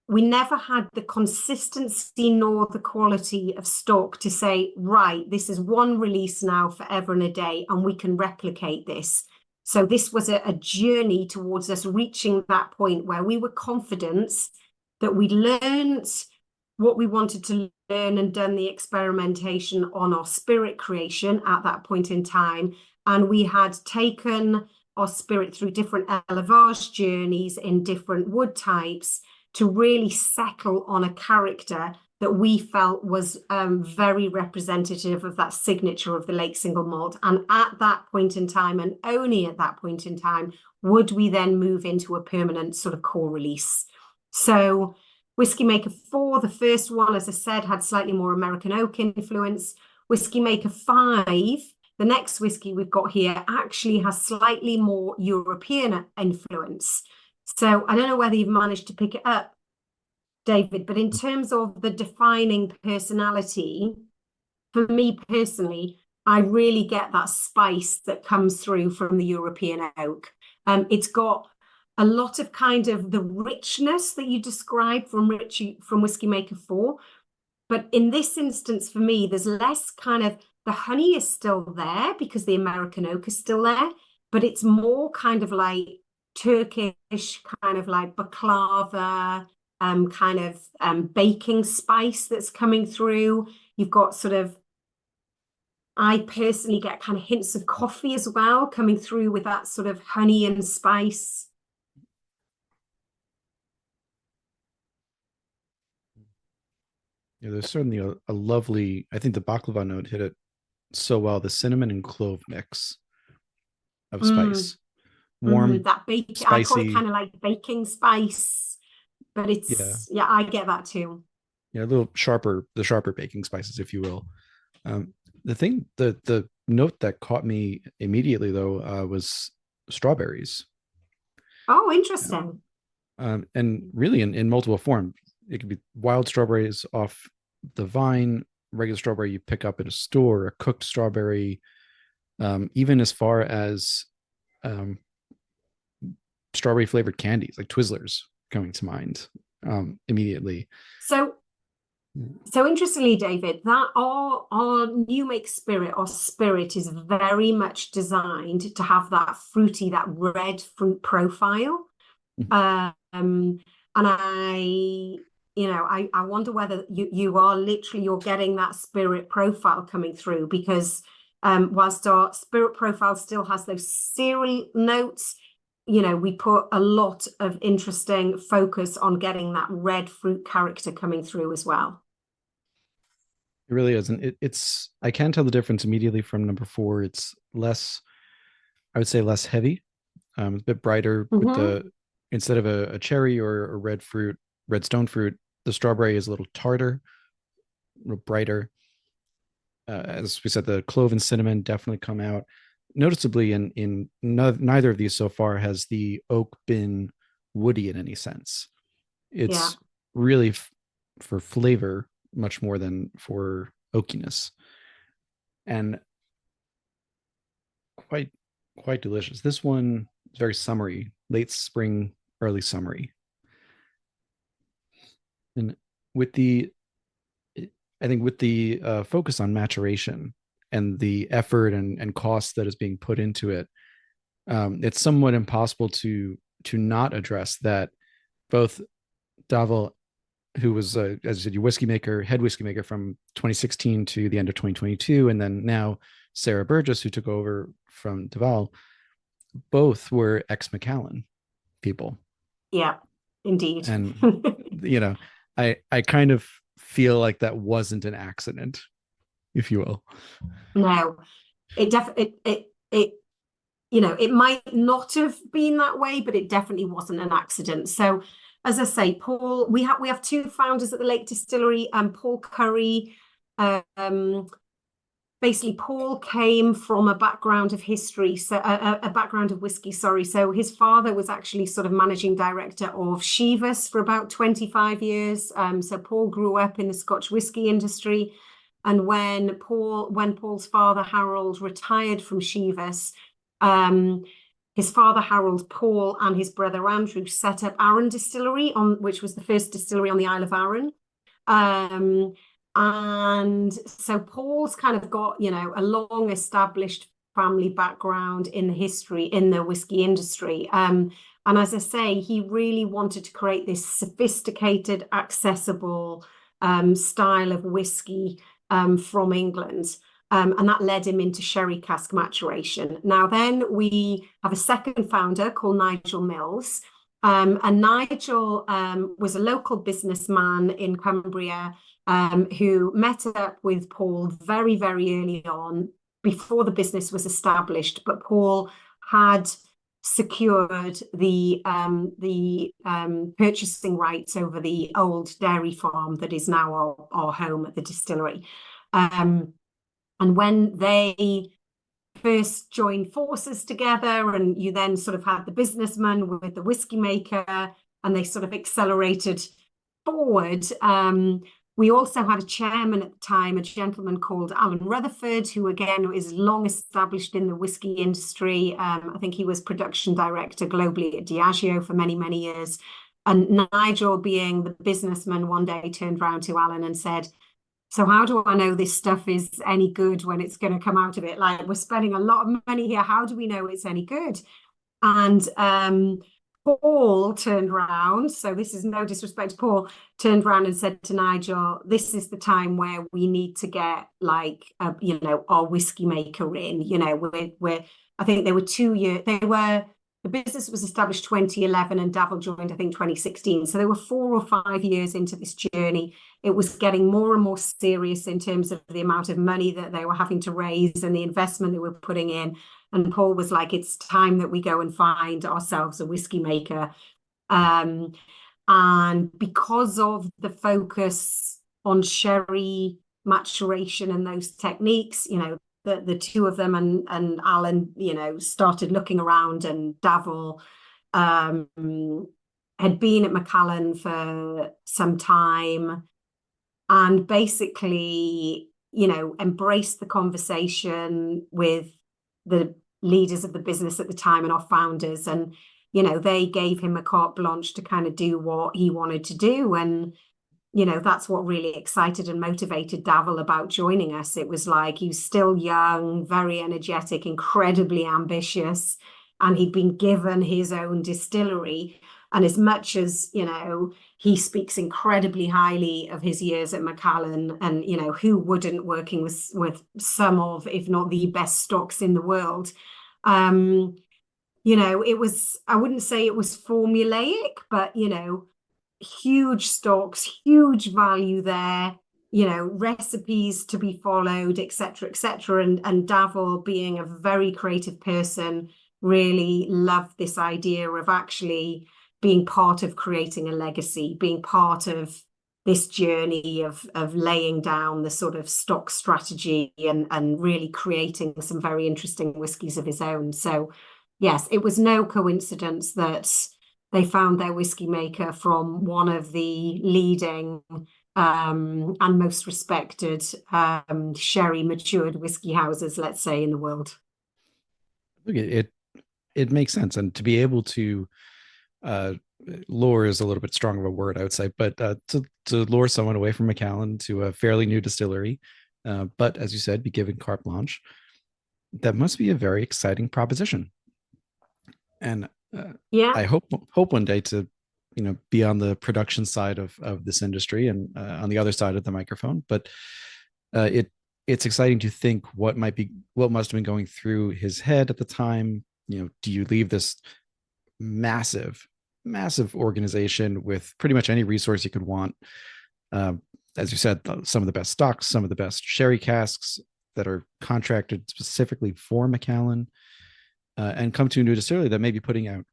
we never had the consistency nor the quality of stock to say, right, this is one release now forever and a day, and we can replicate this. So this was a journey towards us reaching that point where we were confident that we'd learned what we wanted to learn and done the experimentation on our spirit creation at that point in time. And we had taken our spirit through different élevage journeys in different wood types to really settle on a character that we felt was very representative of that signature of the Lake single malt. And at that point in time, and only at that point in time, would we then move into a permanent sort of core release. So Whisky Maker 4, the first one, as I said, had slightly more American oak influence. Whisky Maker 5, the next whiskey we've got here, actually has slightly more European influence. So I don't know whether you've managed to pick it up, David, but in terms of the defining personality, for me personally, I really get that spice that comes through from the European oak. It's got a lot of kind of the richness that you described from Whisky Maker 4. But in this instance, for me, there's less kind of, the honey is still there because the American oak is still there, but it's more kind of like Turkish, kind of like baklava, kind of baking spice that's coming through. You've got sort of, I personally get kind of hints of coffee as well coming through with that sort of honey and spice. Yeah, there's certainly a lovely, I think the baklava note hit it so well, the cinnamon and clove mix of spice. Warm, that baking, spicy. I call it kind of like baking spice, but it's, yeah, I get that too. Yeah, a little sharper, the sharper baking spices, if you will. The note that caught me immediately though was strawberries. Oh, interesting. And really in multiple forms. It could be wild strawberries off the vine, regular strawberry you pick up at a store, a cooked strawberry, even as far as strawberry flavored candies like Twizzlers coming to mind immediately. So interestingly, David, that our new make spirit, our spirit is very much designed to have that fruity, that red fruit profile. And I wonder whether you are literally, you're getting that spirit profile coming through, because whilst our spirit profile still has those cereal notes, we put a lot of interesting focus on getting that red fruit character coming through as well. It really is. And it's, I can tell the difference immediately from number four. It's less, I would say less heavy, a bit brighter with Mm-hmm. the, instead of a cherry or a red fruit, red stone fruit, the strawberry is a little tartar, a little brighter. As we said, the clove and cinnamon definitely come out noticeably. In neither of these so far has the oak been woody in any sense. Yeah. It's really for flavor much more than for oakiness, and quite quite delicious. This one is very summery, late spring, early summery, and with the, I think with the focus on maturation and the effort and cost that is being put into it, it's somewhat impossible to not address that. Both Davil, who was, as I said, your whiskey maker, head whiskey maker from 2016 to the end of 2022, and then now Sarah Burgess, who took over from Davil, both were ex Macallan people. Yeah, indeed. And you know, I kind of feel like that wasn't an accident, if you will. No, it definitely it it might not have been that way, but it definitely wasn't an accident. So, as I say, Paul, we have two founders at the Lake Distillery, and Paul Curry. Um, Basically, Paul came from a background of history, so a background of whiskey. Sorry, so his father was actually sort of managing director of Chivas for about 25 years. So Paul grew up in the Scotch whiskey industry. And when Paul's father Harold retired from Chivas, his father Harold, Paul, and his brother Andrew set up Arran Distillery, which was the first distillery on the Isle of Arran. Um, and so Paul's kind of got, a long established family background in the history in the whiskey industry. And as I say, he really wanted to create this sophisticated, accessible style of whiskey from England. And that led him into sherry cask maturation. Now, then we have a second founder called Nigel Mills. And Nigel was a local businessman in Cumbria who met up with Paul very, very early on before the business was established. But Paul had secured the purchasing rights over the old dairy farm that is now our home at the distillery. And when they first joined forces together, and you then sort of had the businessman with the whiskey maker, and they sort of accelerated forward. We also had a chairman at the time, a gentleman called Alan Rutherford, who again is long established in the whiskey industry. I think he was production director globally at Diageo for many, many years. And Nigel, being the businessman, one day turned around to Alan and said, "So how do I know this stuff is any good when it's going to come out of it? Like, we're spending a lot of money here. How do we know it's any good?" And Paul turned around, so this is no disrespect to Paul, turned around and said to Nigel, "This is the time where we need to get our whiskey maker in. We're I think they were 2 years, the business was established 2011 and Davil joined, I think, 2016. So they were 4 or 5 years into this journey. It was getting more and more serious in terms of the amount of money that they were having to raise and the investment they were putting in. And Paul was like, "It's time that we go and find ourselves a whiskey maker." And because of the focus on sherry maturation and those techniques, the two of them and Alan, started looking around, and Davil had been at Macallan for some time and basically, embraced the conversation with the leaders of the business at the time and our founders. And, they gave him a carte blanche to kind of do what he wanted to do. And, that's what really excited and motivated Davil about joining us. It was like he was still young, very energetic, incredibly ambitious, and he'd been given his own distillery. And as much as, he speaks incredibly highly of his years at Macallan, and, who wouldn't, working with some of, if not the best stocks in the world. It was, I wouldn't say it was formulaic, but, huge stocks, huge value there, recipes to be followed, etc., etc. And Davil, being a very creative person, really loved this idea of actually being part of creating a legacy, being part of this journey of laying down the sort of stock strategy and really creating some very interesting whiskies of his own. So yes, it was no coincidence that they found their whiskey maker from one of the leading and most respected sherry matured whiskey houses, let's say, in the world. Look, it makes sense, and to be able to lure is a little bit strong of a word, I would say, but to lure someone away from Macallan to a fairly new distillery, but as you said, be given carte blanche, that must be a very exciting proposition. And Yeah. I hope one day to be on the production side of this industry and on the other side of the microphone. But it's exciting to think what must have been going through his head at the time. Do you leave this massive organization with pretty much any resource you could want? As you said, some of the best stocks, some of the best sherry casks that are contracted specifically for Macallan, and come to a new distillery that may be putting out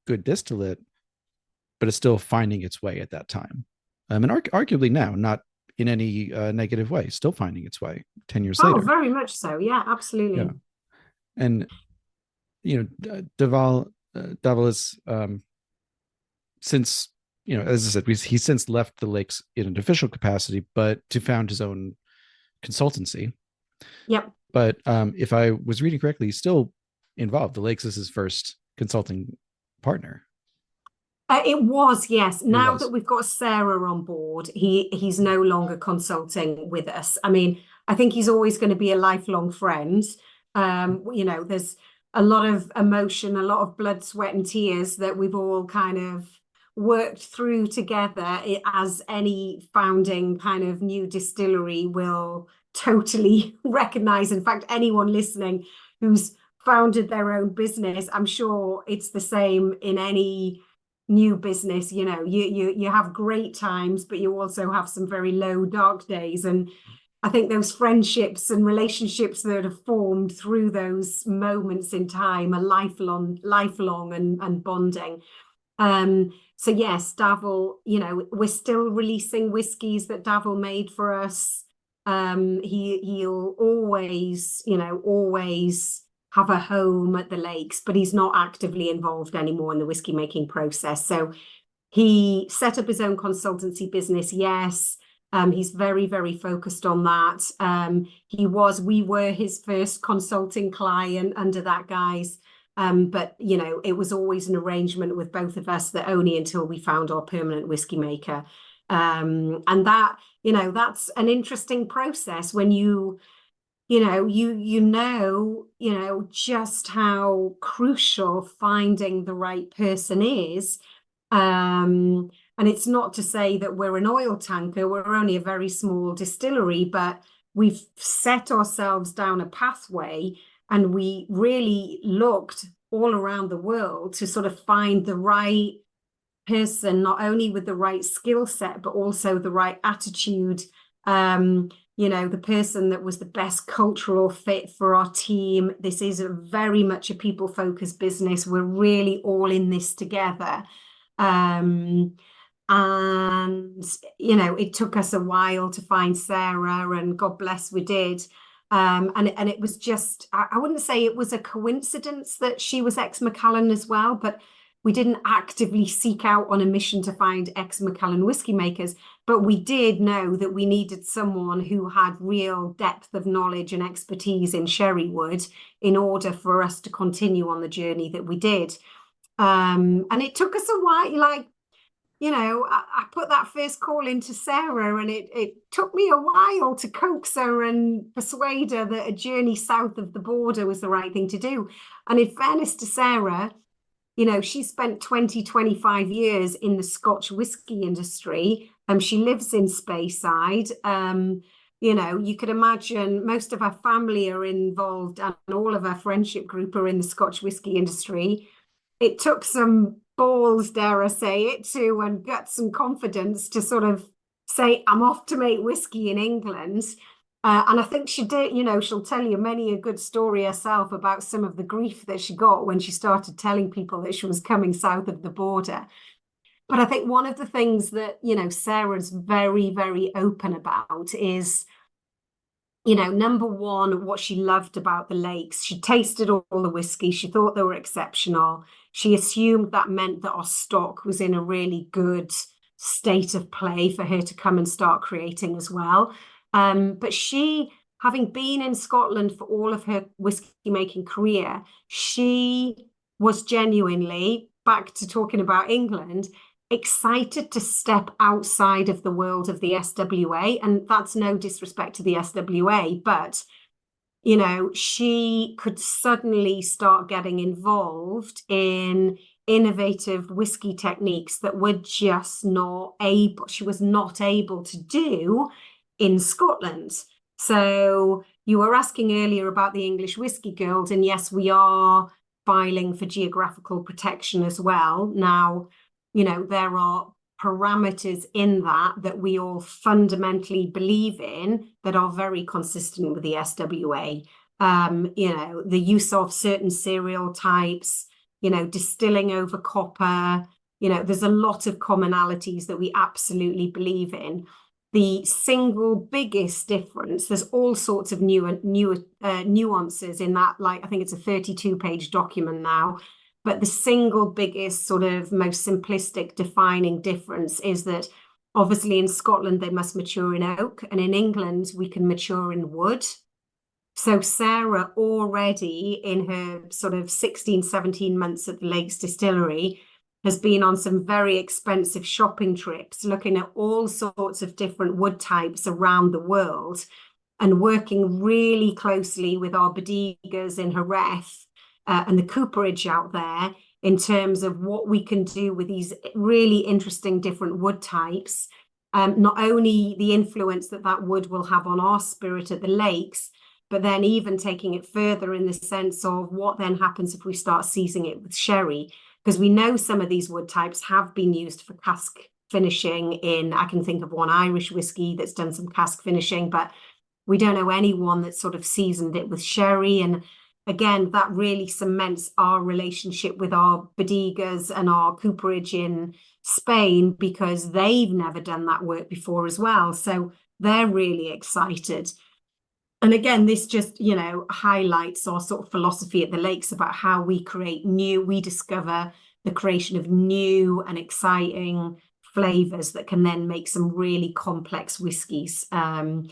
good distillate, but it's still finding its way at that time. And arguably now, not in any negative way, still finding its way 10 years later. Oh, very much so. Yeah, absolutely. Yeah. And, Davil is, since, as I said, he's since left the Lakes in an official capacity, but to found his own consultancy. Yep. But if I was reading correctly, he's still involved. The Lakes is his first consulting partner. It was, yes. Now that we've got Sarah on board, he's no longer consulting with us. I mean, I think he's always going to be a lifelong friend. There's a lot of emotion, a lot of blood, sweat, and tears that we've all kind of worked through together, as any founding kind of new distillery will totally recognize. In fact, anyone listening who's founded their own business, I'm sure it's the same in any new business. You have great times, but you also have some very low, dark days. And I think those friendships and relationships that have formed through those moments in time are lifelong and bonding. So yes, Davil, we're still releasing whiskies that Davil made for us. He'll always have a home at the Lakes, but he's not actively involved anymore in the whiskey making process. So he set up his own consultancy business. Yes. He's very, very focused on that. We were his first consulting client under that guise. But it was always an arrangement with both of us that only until we found our permanent whiskey maker. And that, that's an interesting process when you just how crucial finding the right person is. And it's not to say that we're an oil tanker, we're only a very small distillery, but we've set ourselves down a pathway, and we really looked all around the world to sort of find the right person, not only with the right skill set, but also the right attitude. The person that was the best cultural fit for our team. This is very much a people-focused business. We're really all in this together. It took us a while to find Sarah, and God bless we did. And it was just, I wouldn't say it was a coincidence that she was ex-Macallan as well, but we didn't actively seek out on a mission to find ex-Macallan whiskey makers, but we did know that we needed someone who had real depth of knowledge and expertise in sherry wood in order for us to continue on the journey that we did. And it took us a while, I put that first call into Sarah, and it took me a while to coax her and persuade her that a journey south of the border was the right thing to do. And in fairness to Sarah, she spent 20, 25 years in the Scotch whisky industry. She lives in Speyside. You could imagine most of her family are involved and all of her friendship group are in the Scotch whisky industry. It took some balls, dare I say it, and guts and confidence to sort of say, I'm off to make whiskey in England. And I think she did, she'll tell you many a good story herself about some of the grief that she got when she started telling people that she was coming south of the border. But I think one of the things that, Sarah's very, very open about is, number one, what she loved about the lakes. She tasted all the whiskey. She thought they were exceptional. She assumed that meant that our stock was in a really good state of play for her to come and start creating as well. But she, having been in Scotland for all of her whiskey making career, she was genuinely, back to talking about England, excited to step outside of the world of the SWA. And that's no disrespect to the SWA, but she could suddenly start getting involved in innovative whiskey techniques that were just she was not able to do in Scotland. So you were asking earlier about the English Whiskey Guild, and yes, we are filing for geographical protection as well. Now, there are parameters in that we all fundamentally believe in that are very consistent with the SWA. The use of certain cereal types, distilling over copper, there's a lot of commonalities that we absolutely believe in. The single biggest difference, there's all sorts of nuances in that, like I think it's a 32-page document now, but the single biggest sort of most simplistic defining difference is that obviously in Scotland they must mature in oak, and in England we can mature in wood. So Sarah already in her sort of 16, 17 months at the Lakes Distillery has been on some very expensive shopping trips, looking at all sorts of different wood types around the world and working really closely with our bodegas in Jerez and the cooperage out there in terms of what we can do with these really interesting different wood types. Not only the influence that wood will have on our spirit at the lakes, but then even taking it further in the sense of what then happens if we start seasoning it with sherry. Because we know some of these wood types have been used for cask finishing I can think of one Irish whiskey that's done some cask finishing, but we don't know anyone that's sort of seasoned it with sherry. And again, that really cements our relationship with our bodegas and our cooperage in Spain, because they've never done that work before as well. So they're really excited. And again, this just, highlights our sort of philosophy at the Lakes about how we discover the creation of new and exciting flavors that can then make some really complex whiskies. And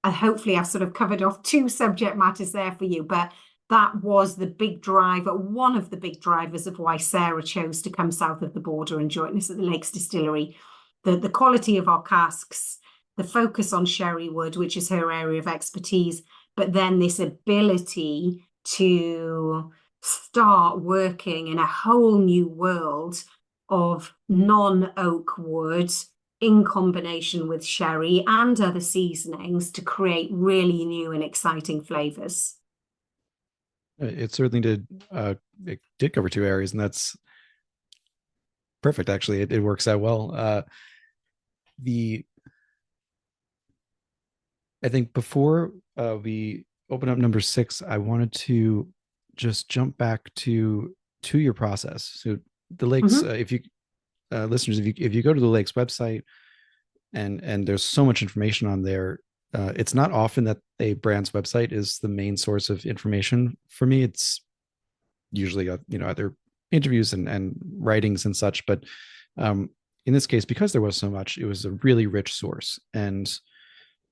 hopefully I've sort of covered off two subject matters there for you, but that was the big driver, one of the big drivers of why Sarah chose to come south of the border and join us at the Lakes Distillery. The quality of our casks, the focus on sherry wood, which is her area of expertise, but then this ability to start working in a whole new world of non-oak wood in combination with sherry and other seasonings to create really new and exciting flavors. It certainly did. It did cover two areas, and that's perfect. Actually, it works out well. I think before we open up number 6, I wanted to just jump back to your process. So the Lakes, if you listeners, if you go to the Lakes website, and there's so much information on there, it's not often that a brand's website is the main source of information for me. It's usually other interviews and writings and such, but in this case, because there was so much, it was a really rich source. And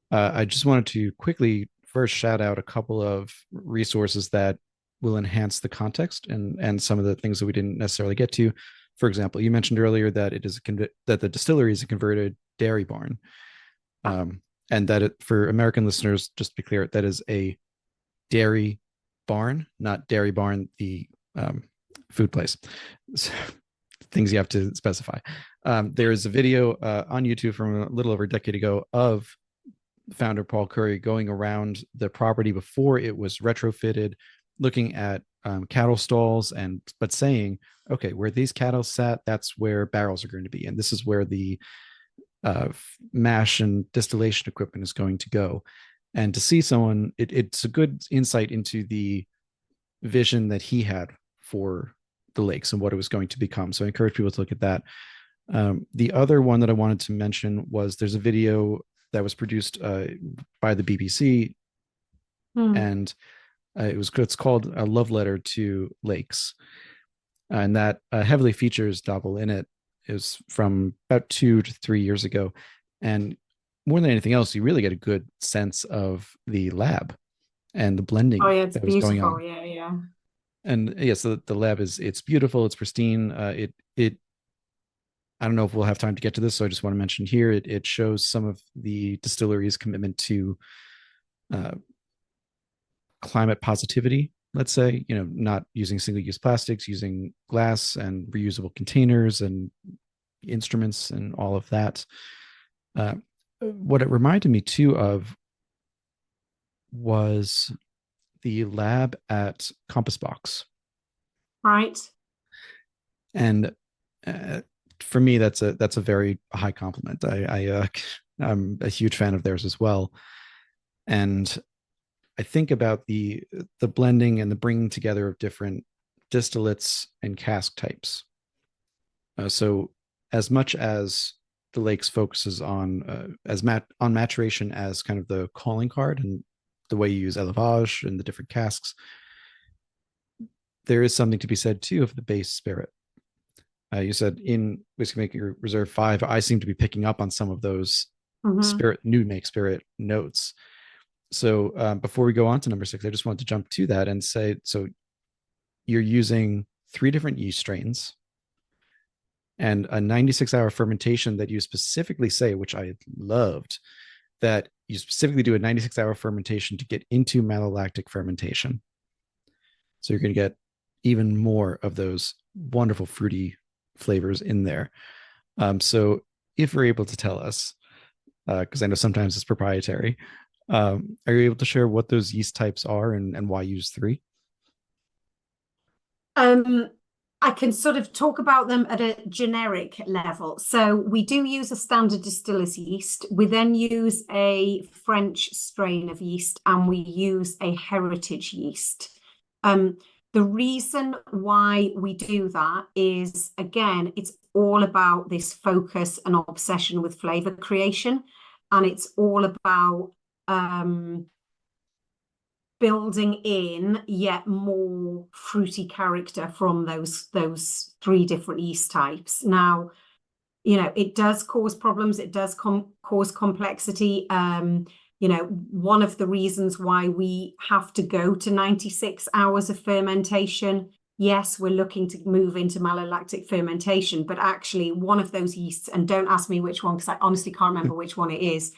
I just wanted to quickly first shout out a couple of resources that will enhance the context and some of the things that we didn't necessarily get to. For example, you mentioned earlier that that the distillery is a converted dairy barn, and that for American listeners, just to be clear, that is a dairy barn, not dairy barn, the food place. So, things you have to specify. There is a video on YouTube from a little over a decade ago of founder Paul Curry going around the property before it was retrofitted, looking at cattle stalls but saying, okay, where these cattle sat, that's where barrels are going to be, and this is where the mash and distillation equipment is going to go. And to see someone, it's a good insight into the vision that he had for the lakes and what it was going to become. So I encourage people to look at that. The other one that I wanted to mention was there's a video that was produced by the BBC, and it's called A Love Letter to Lakes, and that heavily features Double in it. It was from about 2 to 3 years ago, and more than anything else, you really get a good sense of the lab and the blending It's that was going on. yeah. And yes, the lab it's beautiful, it's pristine. It I don't know if we'll have time to get to this, so I just want to mention here it shows some of the distillery's commitment to climate positivity. Let's say, not using single-use plastics, using glass and reusable containers and instruments and all of that. What it reminded me too of was the lab at Compass Box. Right. And for me, that's a very high compliment. I'm a huge fan of theirs as well. And I think about the blending and the bringing together of different distillates and cask types. So as much as the Lakes focuses on maturation as kind of the calling card and the way you use élevage and the different casks, there is something to be said too of the base spirit. You said in Whisky Makers Reserve 5, I seem to be picking up on some of those new make spirit notes. So before we go on to number 6, I just wanted to jump to that and say, so you're using 3 different yeast strains and a 96-hour fermentation that you specifically say, which I loved, that you specifically do a 96-hour fermentation to get into malolactic fermentation. So you're going to get even more of those wonderful fruity flavors in there. So if you're able to tell us, because I know sometimes it's proprietary, are you able to share what those yeast types are and why you use 3? I can sort of talk about them at a generic level. So we do use a standard distiller's yeast. We then use a French strain of yeast, and we use a heritage yeast. The reason why we do that is, again, it's all about this focus and obsession with flavor creation, and it's all about building in yet more fruity character from those 3 different yeast types. Now, it does cause problems. It does cause complexity. One of the reasons why we have to go to 96 hours of fermentation, yes, we're looking to move into malolactic fermentation, but actually one of those yeasts, and don't ask me which one, because I honestly can't remember which one it is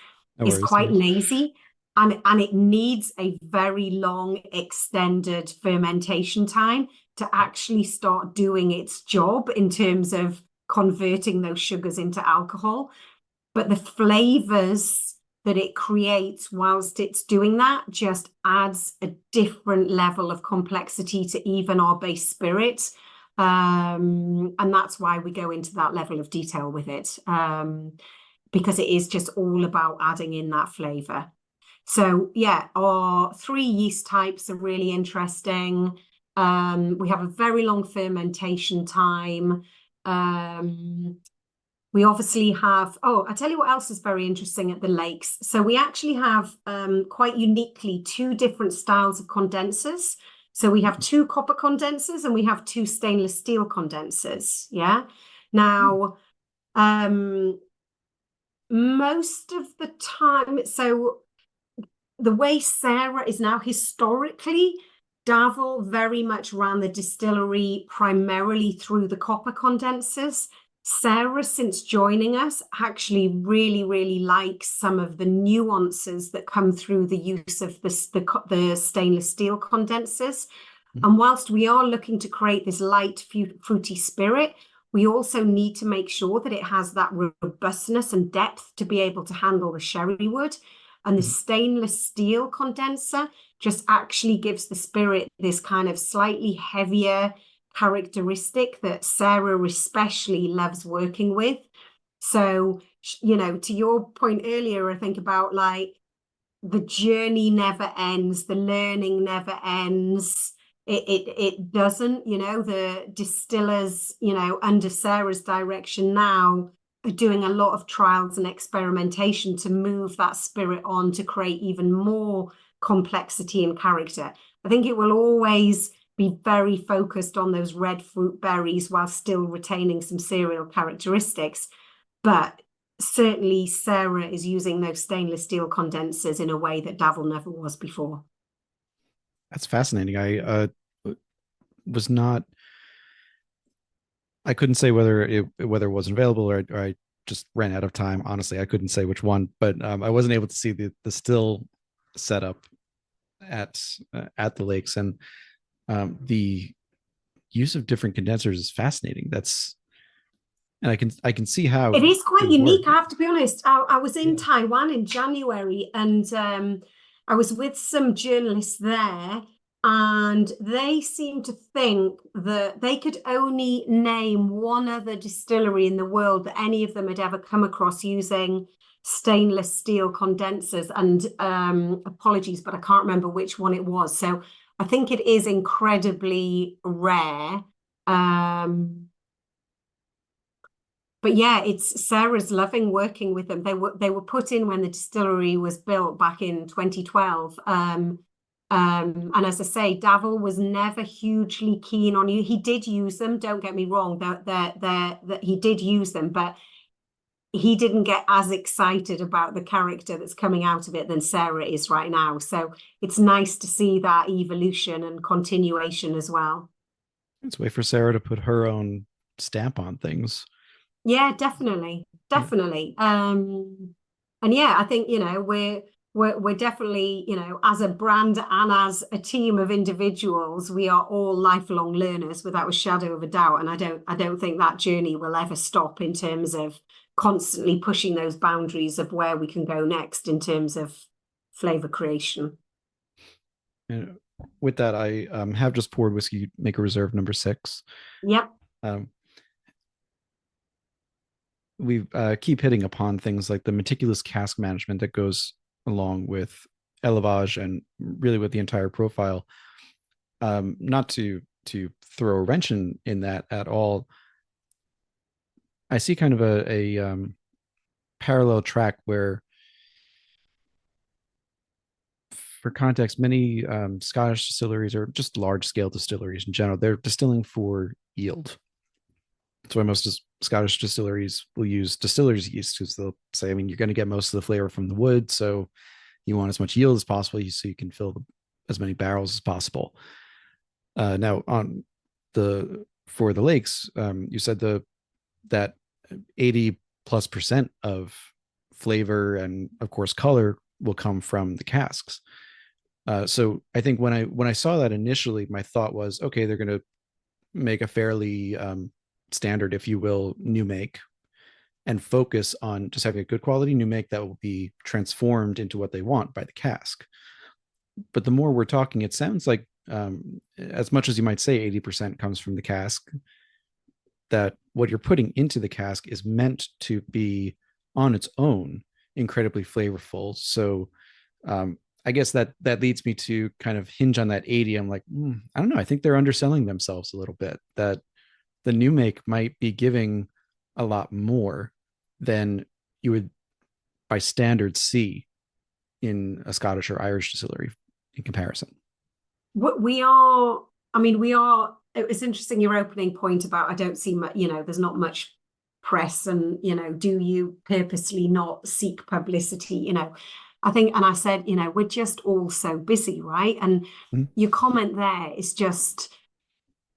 quite lazy. And it needs a very long, extended fermentation time to actually start doing its job in terms of converting those sugars into alcohol. But the flavors that it creates whilst it's doing that just adds a different level of complexity to even our base spirit. And that's why we go into that level of detail with it, because it is just all about adding in that flavor. So yeah, our 3 yeast types are really interesting. We have a very long fermentation time. We obviously have, I tell you what else is very interesting at the Lakes. So we actually have quite uniquely 2 different styles of condensers. So we have 2 copper condensers and we have 2 stainless steel condensers. Yeah. Now, most of the time, so the way Sarah is now, historically, Davil very much ran the distillery primarily through the copper condensers. Sarah, since joining us, actually really, really likes some of the nuances that come through the use of the stainless steel condensers. And whilst we are looking to create this light, fruity spirit, we also need to make sure that it has that robustness and depth to be able to handle the sherry wood. And the stainless steel condenser just actually gives the spirit this kind of slightly heavier characteristic that Sarah especially loves working with. So, you know, to your point earlier, I think about like the journey never ends, the learning never ends. It doesn't, you know, the distillers, you know, under Sarah's direction now are doing a lot of trials and experimentation to move that spirit on to create even more complexity and character. I think it will always be very focused on those red fruit berries while still retaining some cereal characteristics. But certainly Sarah is using those stainless steel condensers in a way that Davil never was before. That's fascinating. Was not. I couldn't say whether it wasn't available or I just ran out of time. Honestly, I couldn't say which one, but I wasn't able to see the still setup at the lakes, and the use of different condensers is fascinating. And I can see how it is quite unique. work. I have to be honest. I was in Taiwan in January, and I was with some journalists there, and they seemed to think that they could only name one other distillery in the world that any of them had ever come across using stainless steel condensers. And apologies, but I can't remember which one it was. So I think it is incredibly rare. But yeah, it's Sarah's loving working with them. They were put in when the distillery was built back in 2012. And as I say, Davil was never hugely keen on you. He did use them. Don't get me wrong. That he did use them, but he didn't get as excited about the character that's coming out of it than Sarah is right now. So it's nice to see that evolution and continuation as well. Let's wait for Sarah to put her own stamp on things. Yeah, definitely, definitely. And yeah, I think, you know, we're definitely, you know, as a brand and as a team of individuals, we are all lifelong learners without a shadow of a doubt. And I don't think that journey will ever stop in terms of constantly pushing those boundaries of where we can go next in terms of flavor creation. And with that, I have just poured Whiskey Maker Reserve number 6. Yep. We keep hitting upon things like the meticulous cask management that goes along with élevage and really with the entire profile. Not to throw a wrench in that at all. I see kind of a parallel track where, for context, many Scottish distilleries or just large scale distilleries in general, they're distilling for yield. That's why most Scottish distilleries will use distillers yeast, because they'll say, I mean, you're going to get most of the flavor from the wood, so you want as much yield as possible, so you can fill as many barrels as possible. Now, on for the lakes, you said that 80+% of flavor and of course color will come from the casks. So I think when I saw that initially, my thought was, okay, they're going to make a fairly standard, if you will, new make, and focus on just having a good quality new make that will be transformed into what they want by the cask. But the more we're talking, it sounds like, as much as you might say 80% comes from the cask, that what you're putting into the cask is meant to be on its own incredibly flavorful. So I guess that leads me to kind of hinge on that 80. I'm like, I don't know. I think they're underselling themselves a little bit, that the new make might be giving a lot more than you would by standard see in a Scottish or Irish distillery in comparison. We are, I mean, we are, it's interesting your opening point about I don't see much, you know, there's not much press and, you know, do you purposely not seek publicity, you know? I think, and I said, you know, we're just all so busy, right? And your comment there is just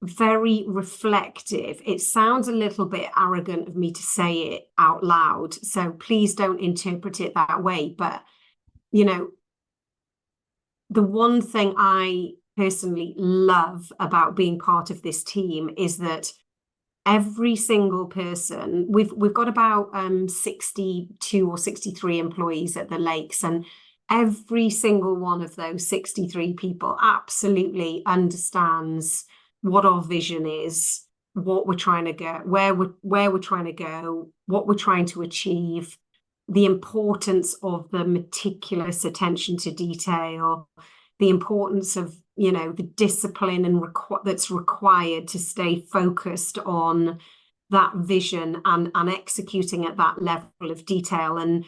very reflective. It sounds a little bit arrogant of me to say it out loud, so please don't interpret it that way. But, you know, the one thing I personally love about being part of this team is that every single person, we've got about 62 or 63 employees at the Lakes, and every single one of those 63 people absolutely understands what our vision is, what we're trying to get, where we're trying to go, what we're trying to achieve, the importance of the meticulous attention to detail, the importance of the discipline and that's required to stay focused on that vision and executing at that level of detail. And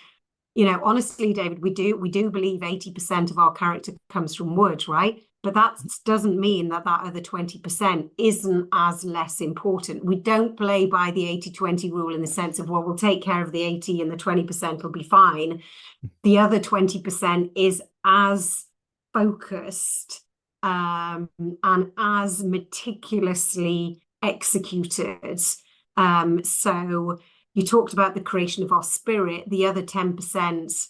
honestly, David, we do believe 80% of our character comes from wood, right? But that doesn't mean that other 20% isn't as less important. We don't play by the 80-20 rule in the sense of, well, we'll take care of the 80 and the 20% will be fine. The other 20% is as focused and as meticulously executed. So you talked about the creation of our spirit. The other 10%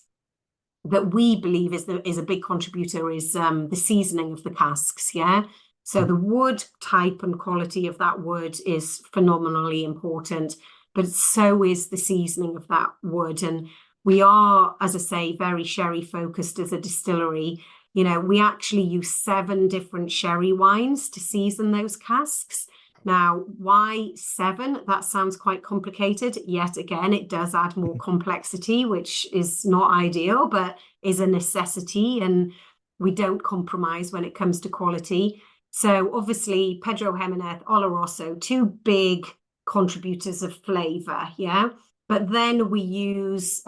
that we believe is a big contributor is the seasoning of the casks. Yeah. So the wood type and quality of that wood is phenomenally important, but so is the seasoning of that wood. And we are, as I say, very sherry focused as a distillery. We actually use 7 different sherry wines to season those casks. Now, why 7? That sounds quite complicated. Yet again, it does add more complexity, which is not ideal, but is a necessity. And we don't compromise when it comes to quality. So obviously, Pedro Jimenez, Oloroso, 2 big contributors of flavor. Yeah. But then we use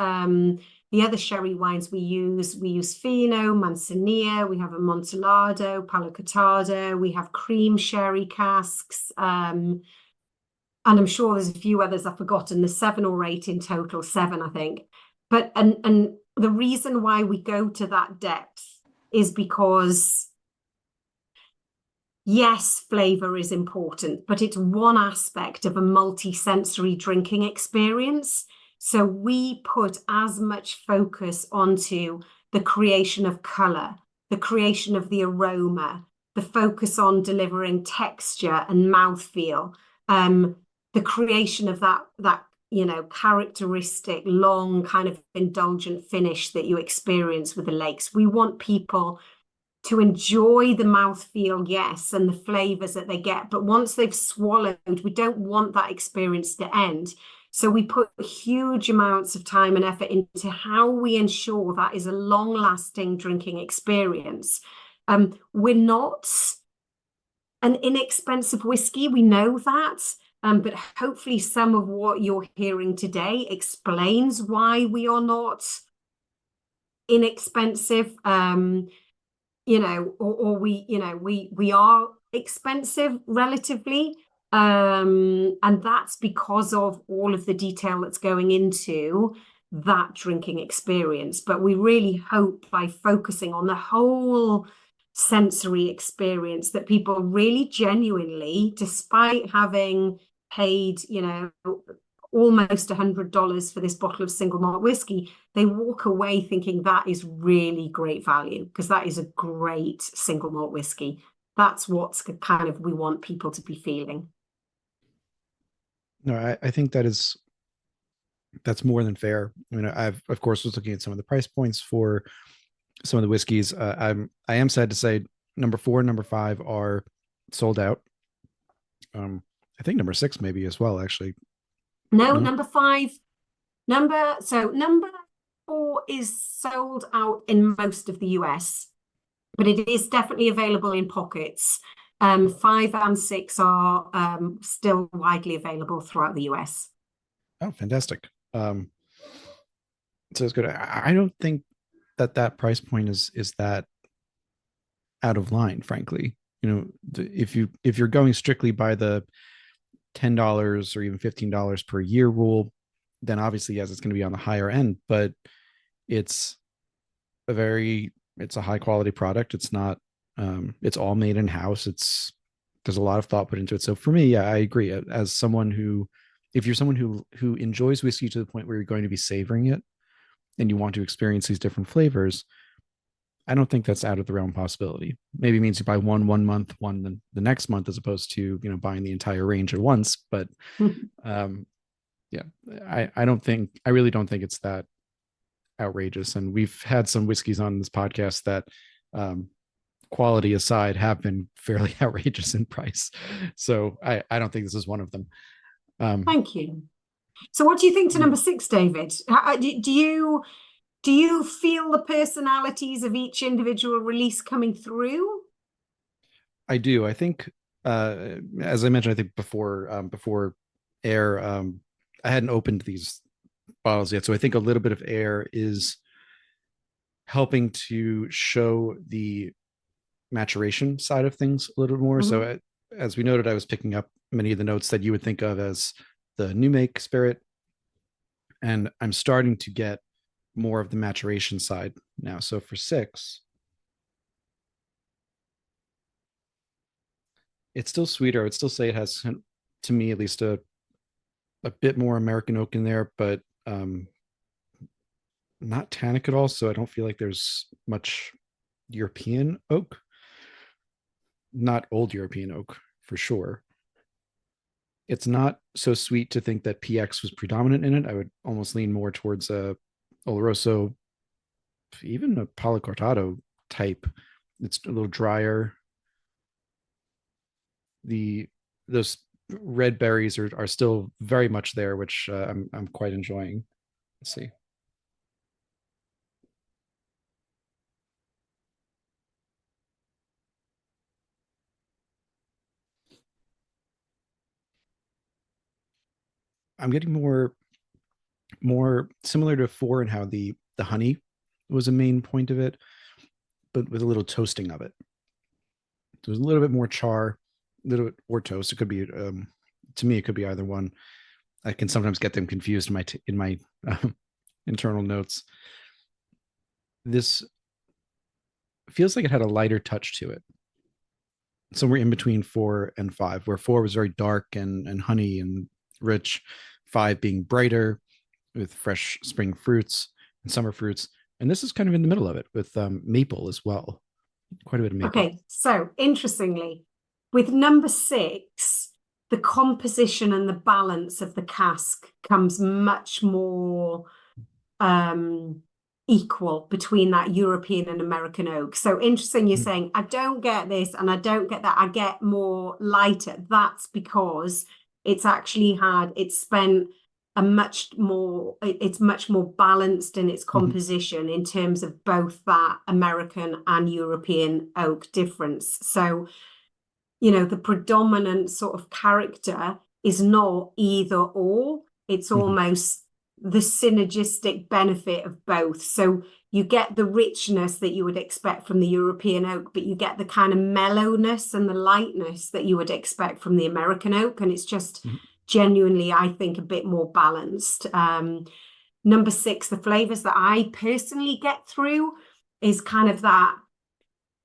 the other sherry wines we use Fino, Manzanilla, we have a Amontillado, Palo Cortado, we have cream sherry casks, and I'm sure there's a few others I've forgotten. There's 7 or 8 in total, 7, I think. But and the reason why we go to that depth is because, yes, flavor is important, but it's one aspect of a multi-sensory drinking experience. So we put as much focus onto the creation of color, the creation of the aroma, the focus on delivering texture and mouthfeel, the creation of that characteristic long kind of indulgent finish that you experience with the Lakes. We want people to enjoy the mouthfeel, yes, and the flavors that they get. But once they've swallowed, we don't want that experience to end. So we put huge amounts of time and effort into how we ensure that is a long-lasting drinking experience. We're not an inexpensive whiskey, we know that, but hopefully some of what you're hearing today explains why we are not inexpensive. We are expensive relatively. And that's because of all of the detail that's going into that drinking experience. But we really hope by focusing on the whole sensory experience that people really genuinely, despite having paid, almost $100 for this bottle of single malt whiskey, they walk away thinking that is really great value, because that is a great single malt whiskey. That's what's kind of we want people to be feeling. No, I think that's more than fair. I've of course was looking at some of the price points for some of the whiskeys. I am sad to say number 4 and number 5 are sold out. I think number 6 maybe as well, actually. No, number 5. Number 4 is sold out in most of the US, but it is definitely available in pockets. 5 and 6 are still widely available throughout the US. Oh, fantastic. So it's good. I don't think that price point is that out of line, frankly. If you're going strictly by the $10 or even $15 per year rule, then obviously, yes, it's going to be on the higher end, but it's a high quality product. It's not, it's all made in house. There's a lot of thought put into it. So for me, yeah, I agree. As someone if you're someone who enjoys whiskey to the point where you're going to be savoring it and you want to experience these different flavors, I don't think that's out of the realm possibility. maybe means you buy one month, one the next month, as opposed to, buying the entire range at once. But um, yeah, I really don't think it's that outrageous. And we've had some whiskeys on this podcast that, um, quality aside, have been fairly outrageous in price. So I don't think this is one of them. Thank you. So what do you think to number 6, David? Do you feel the personalities of each individual release coming through? I do. I think, as I mentioned, I think before air, I hadn't opened these bottles yet, so I think a little bit of air is helping to show the maturation side of things a little more. So, as we noted, I was picking up many of the notes that you would think of as the new make spirit, and I'm starting to get more of the maturation side now. So for 6, it's still sweeter. I would still say it has, to me at least, a bit more American oak in there, but not tannic at all. So I don't feel like there's much European oak, not old European oak for sure. It's not so sweet to think that PX was predominant in it. I would almost lean more towards a Oloroso, even a Palo Cortado type. It's a little drier. Those red berries are still very much there, which I'm quite enjoying. Let's see. I'm getting more similar to 4 in how the honey was a main point of it, but with a little toasting of it. So there's a little bit more char, a little bit, or toast. It could be, to me, it could be either one. I can sometimes get them confused in my internal notes. This feels like it had a lighter touch to it, somewhere in between 4 and 5, where 4 was very dark and honey and rich, 5 being brighter with fresh spring fruits and summer fruits. And this is kind of in the middle of it with maple as well. Quite a bit of maple. Okay, so interestingly, with number 6, the composition and the balance of the cask comes much more equal between that European and American oak. So interesting, you're saying, I don't get this and I don't get that. I get more lighter. That's because it's spent it's much more balanced in its composition in terms of both that American and European oak difference. So, the predominant sort of character is not either or, it's almost the synergistic benefit of both. So you get the richness that you would expect from the European oak, but you get the kind of mellowness and the lightness that you would expect from the American oak. And it's just genuinely, I think, a bit more balanced. Number 6, the flavors that I personally get through is kind of that,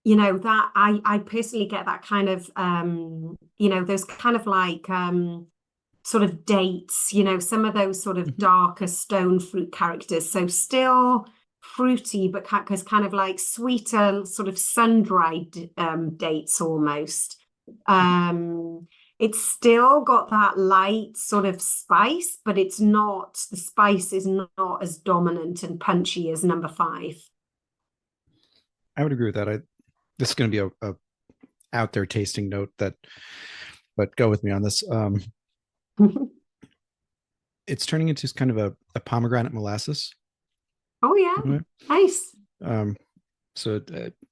that I personally get that kind of, those kind of like sort of dates, some of those sort of darker stone fruit characters. So still fruity, but kind of like sweeter, sort of sun-dried dates almost. It's still got that light sort of spice, but the spice is not as dominant and punchy as number 5. I would agree with that. This is going to be a out there tasting note but go with me on this. It's turning into kind of a pomegranate molasses. Oh yeah, nice. So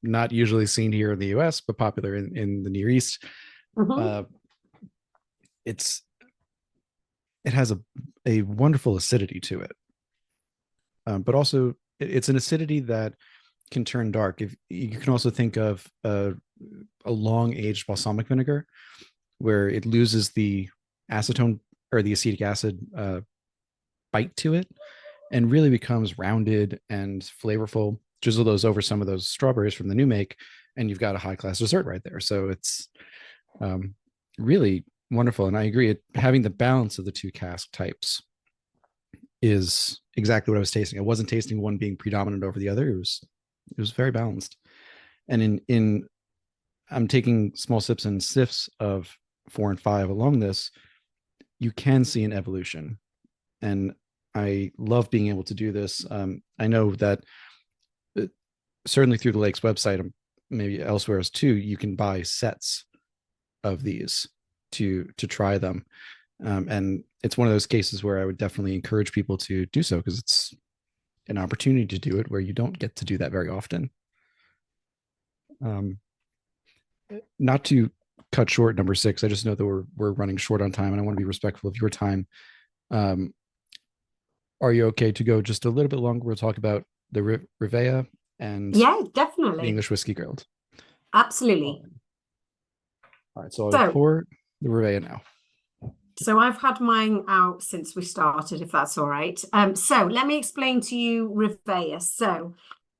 not usually seen here in the US, but popular in the Near East. It has a wonderful acidity to it, but also it's an acidity that can turn dark. If you can also think of a long aged balsamic vinegar, where it loses the acetone or the acetic acid bite to it, and really becomes rounded and flavorful. Drizzle those over some of those strawberries from the new make, and you've got a high class dessert right there. So it's really wonderful. And I agree, having the balance of the 2 cask types is exactly what I was tasting. I wasn't tasting one being predominant over the other. It was very balanced. And in I'm taking small sips and sips of 4 and 5 along this, you can see an evolution. And I love being able to do this. I know that certainly through the Lakes website, maybe elsewhere as too, you can buy sets of these to try them. And it's one of those cases where I would definitely encourage people to do so, because it's an opportunity to do it where you don't get to do that very often. Not to cut short number 6, I just know that we're running short on time, and I want to be respectful of your time. Um, are you okay to go just a little bit longer? We'll talk about the Rivea and Yeah, the definitely. English whiskey grilled. Absolutely. All right, so I'll So, pour the Rivea now. so I've had mine out since we started, if that's all right. So let me explain to you Rivea. So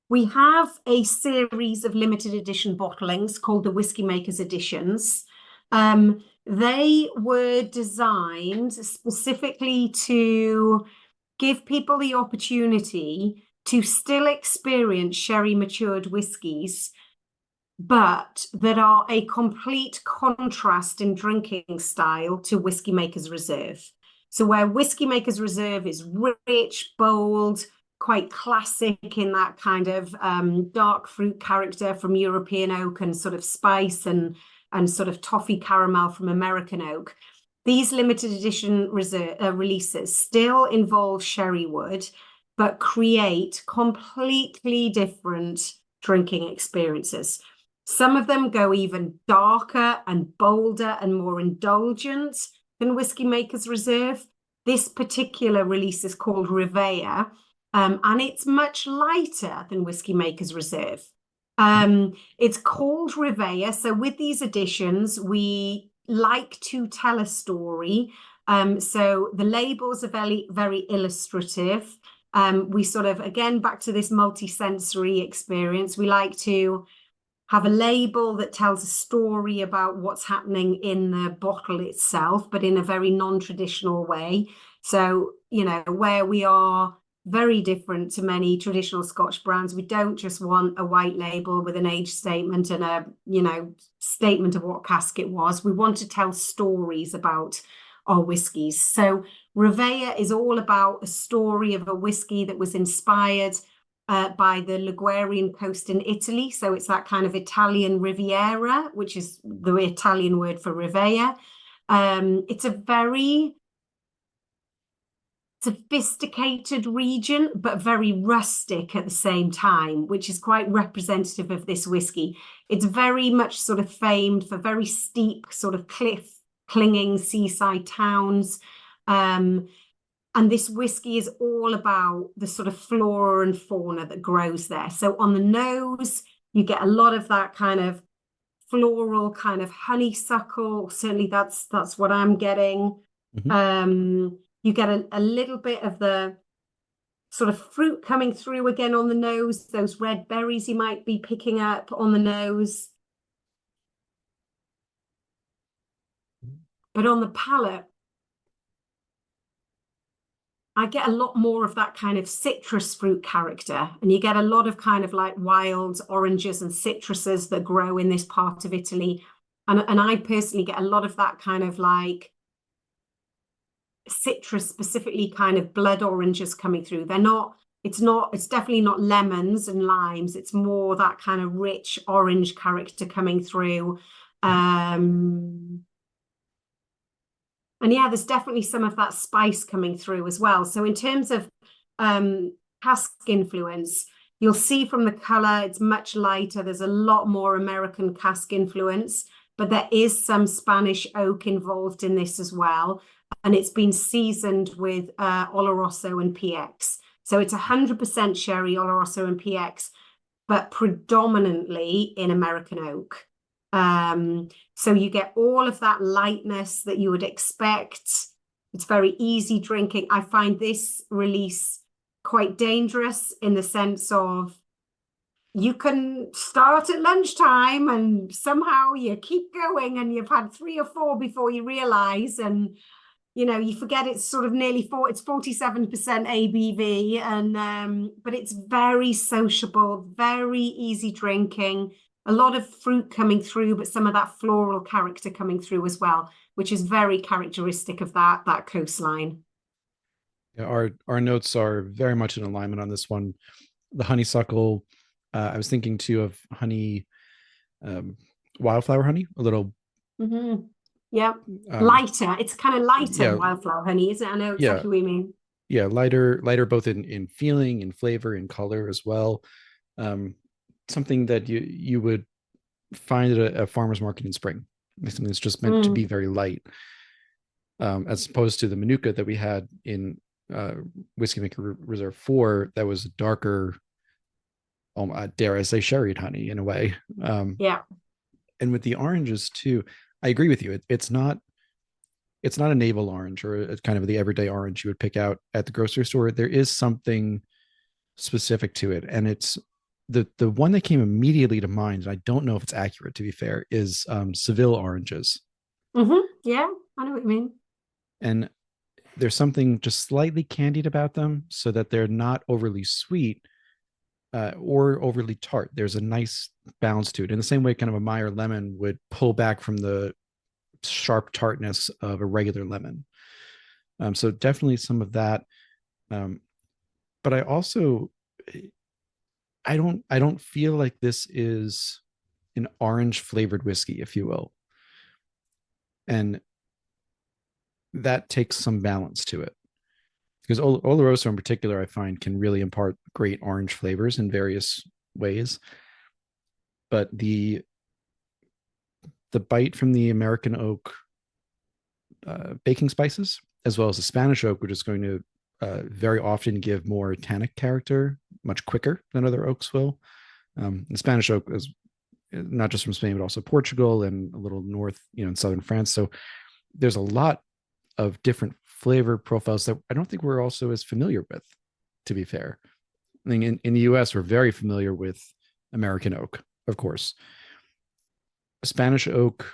we have a series of limited edition bottlings called the Whisky Makers Editions. They were designed specifically to give people the opportunity to still experience sherry matured whiskies, but that are a complete contrast in drinking style to Whisky Makers Reserve. So where Whisky Makers Reserve is rich, bold, quite classic in that kind of dark fruit character from European oak and sort of spice and sort of toffee caramel from American oak. These limited edition releases still involve sherry wood, but create completely different drinking experiences. Some of them go even darker and bolder and more indulgent than Whisky Makers Reserve. This particular release is called Rivea, and it's much lighter than Whisky Makers Reserve. It's called Rivea. So with these editions, we like to tell a story. So the labels are very, very illustrative. We sort of, again, back to this multi-sensory experience, we like to have a label that tells a story about what's happening in the bottle itself, but in a very non-traditional way. So, you know, where we are very different to many traditional Scotch brands, we don't just want a white label with an age statement and a, you know, statement of what cask it was. We want to tell stories about our whiskies. So Rivea is all about a story of a whiskey that was inspired by the Ligurian coast in Italy. So it's that kind of Italian Riviera, which is the Italian word for Rivea. It's a very sophisticated region, but very rustic at the same time, which is quite representative of this whiskey. It's very much sort of famed for very steep, sort of cliff clinging seaside towns. And this whiskey is all about the sort of flora and fauna that grows there. So on the nose, you get a lot of that kind of floral kind of honeysuckle. Certainly that's what I'm getting. Mm-hmm. You get a little bit of the sort of fruit coming through again on the nose, those red berries you might be picking up on the nose. But on the palate, I get a lot more of that kind of citrus fruit character, and you get a lot of kind of like wild oranges and citruses that grow in this part of Italy. And I personally get a lot of that kind of like citrus, specifically kind of blood oranges coming through. It's definitely not lemons and limes. It's more that kind of rich orange character coming through. And yeah, there's definitely some of that spice coming through as well. So in terms of cask influence, you'll see from the color, it's much lighter. There's a lot more American cask influence, but there is some Spanish oak involved in this as well. And it's been seasoned with Oloroso and PX. So it's 100% sherry, Oloroso and PX, but predominantly in American oak. So you get all of that lightness that you would expect. It's very easy drinking. I find this release quite dangerous in the sense of you can start at lunchtime and somehow you keep going and you've had 3 or 4 before you realize, and you know, you forget it's sort of nearly it's 47% ABV, and but it's very sociable, very easy drinking, a lot of fruit coming through, but some of that floral character coming through as well, which is very characteristic of that coastline. Yeah, our notes are very much in alignment on this one. The honeysuckle, I was thinking too of honey, um, wildflower honey, a little, Mm-hmm. Yeah, um, lighter. It's kind of lighter yeah, wildflower honey, isn't it? I know yeah, exactly what you mean. yeah, lighter both in feeling, in flavor, in color as well. Um, Something that you would find at a farmer's market in spring. Something that's just meant to be Mm. very light, as opposed to the Manuka that we had in uh, Whiskey Maker Reserve 4, that was darker, dare I say, sherried honey in a way. Yeah. And with the oranges too, I agree with you. It's not a navel orange or a kind of the everyday orange you would pick out at the grocery store. There is something specific to it, and it's the one that came immediately to mind. And I don't know if it's accurate, to be fair, is Seville oranges, Mm-hmm. Yeah, I know what you mean. and there's something just slightly candied about them, so that they're not overly sweet, or overly tart. There's a nice balance to it. In the same way, kind of a Meyer lemon would pull back from the sharp tartness of a regular lemon. So definitely some of that. Um, but I don't feel like this is an orange flavored whiskey, if you will, and that takes some balance to it, because Oloroso in particular I find can really impart great orange flavors in various ways. But the bite from the American oak baking spices, as well as the Spanish oak, which is going to very often give more tannic character much quicker than other oaks will. The Spanish oak is not just from Spain, but also Portugal and a little north, in southern France. So there's a lot of different flavor profiles that I don't think we're also as familiar with, to be fair. I mean, in the US, we're very familiar with American oak, of course. Spanish oak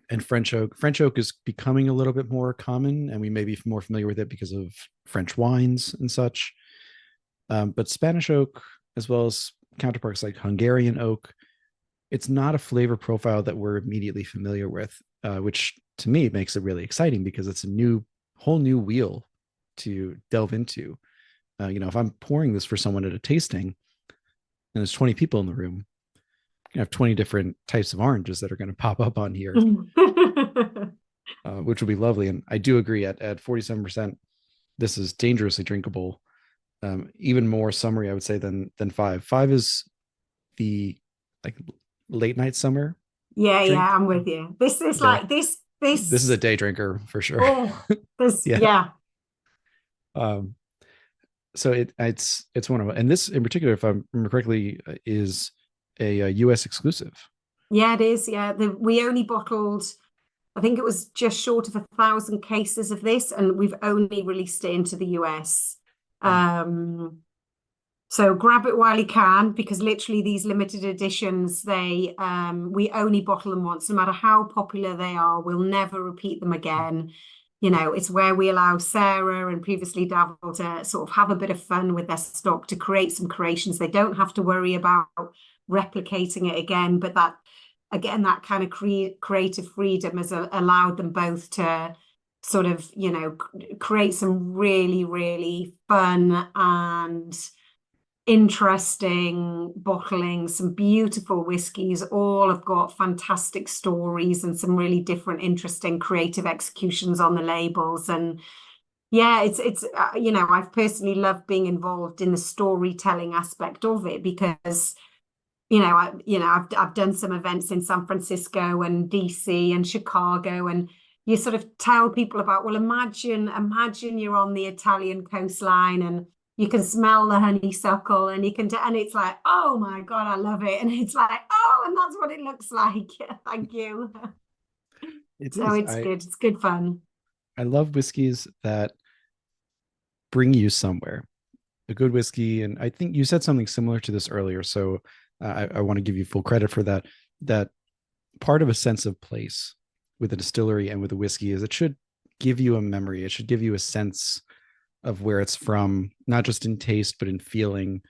and French oak. French oak is becoming a little bit more common, and we may be more familiar with it because of French wines and such. But Spanish oak, as well as counterparts like Hungarian oak, it's not a flavor profile that we're immediately familiar with, which to me makes it really exciting because it's a whole new wheel to delve into. If I'm pouring this for someone at a tasting and there's 20 people in the room, you have 20 different types of oranges that are going to pop up on here, which would be lovely. And I do agree at 47%, this is dangerously drinkable. Even more summery, I would say, than five. Five is the like late night summer Yeah, drink. yeah, I'm with you. This Yeah, like this is a this day drinker for sure. oh this Yeah. yeah. Um, so it's one of them, and this in particular, if I remember correctly, is a US exclusive. Yeah, it is. Yeah. We only bottled, I think it was just short of 1,000 cases of this, and we've only released it into the US. Mm. Um, so grab it while you can, because literally these limited editions, we only bottle them once, no matter how popular they are, we'll never repeat them again. It's where we allow Sarah and previously Davil to sort of have a bit of fun with their stock to create some creations. They don't have to worry about replicating it again, but that kind of creative freedom has allowed them both to sort of, create some really, really fun and interesting bottling, some beautiful whiskies. All have got fantastic stories and some really different, interesting, creative executions on the labels. And yeah, it's I've personally loved being involved in the storytelling aspect of it because I've done some events in San Francisco and DC and Chicago, and you sort of tell people about, well, imagine you're on the Italian coastline and you can smell the honeysuckle and and it's like, oh my God, I love it. And it's like, oh, and that's what it looks like. Thank you. It So is. it's good. It's good fun. I love whiskeys that bring you somewhere. A good whiskey, and I think you said something similar to this earlier, so I want to give you full credit for that. That part of a sense of place with a distillery and with a whiskey is it should give you a memory. It should give you a sense of where it's from, not just in taste, but in feeling.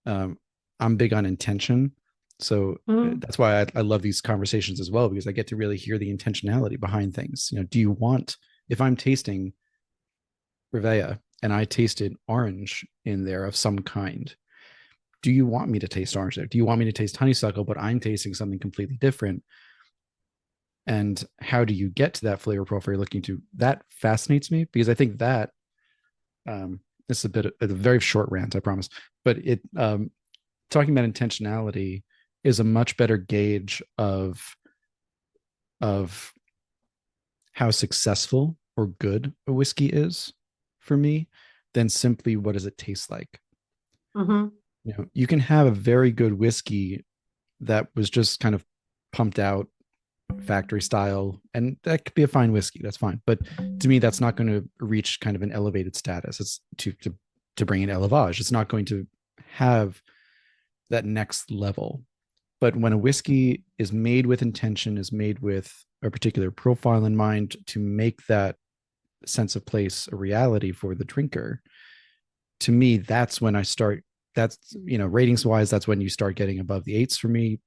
I'm big on intention. So Mm. that's why I love these conversations as well, because I get to really hear the intentionality behind things. Do you want, if I'm tasting Revea and I tasted orange in there of some kind, do you want me to taste orange there? Do you want me to taste honeysuckle, but I'm tasting something completely different? And how do you get to that flavor profile you're looking to? That fascinates me, because I think that this is a very short rant, I promise, but it talking about intentionality is a much better gauge of how successful or good a whiskey is for me than simply what does it taste like. Hmm. You can have a very good whiskey that was just kind of pumped out factory style, and that could be a fine whiskey, that's fine, but to me that's not going to reach kind of an elevated status. It's to bring in elevage, it's not going to have that next level. But when a whiskey is made with intention, is made with a particular profile in mind to make that sense of place a reality for the drinker, to me that's when I start, that's, ratings wise, that's when you start getting above the eights for me.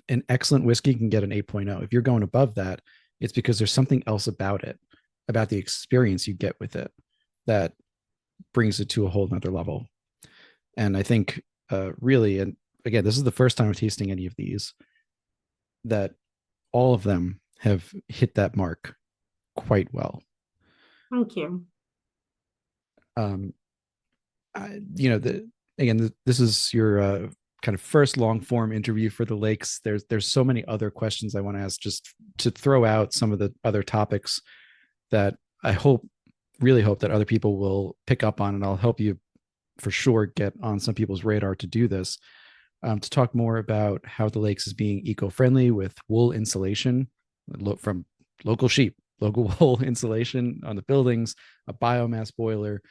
An excellent whiskey can get an 8.0. If you're going above that, it's because there's something else about it, about the experience you get with it, that brings it to a whole nother level. And I think really, and again, this is the first time I'm tasting any of these, that all of them have hit that mark quite well. Thank you. Um, again, this is your kind of first long form interview for the Lakes. There's so many other questions I want to ask, just to throw out some of the other topics that I really hope that other people will pick up on, and I'll help you for sure get on some people's radar to do this. To talk more about how the Lakes is being eco-friendly with wool insulation from local sheep, local wool insulation on the buildings, a biomass boiler.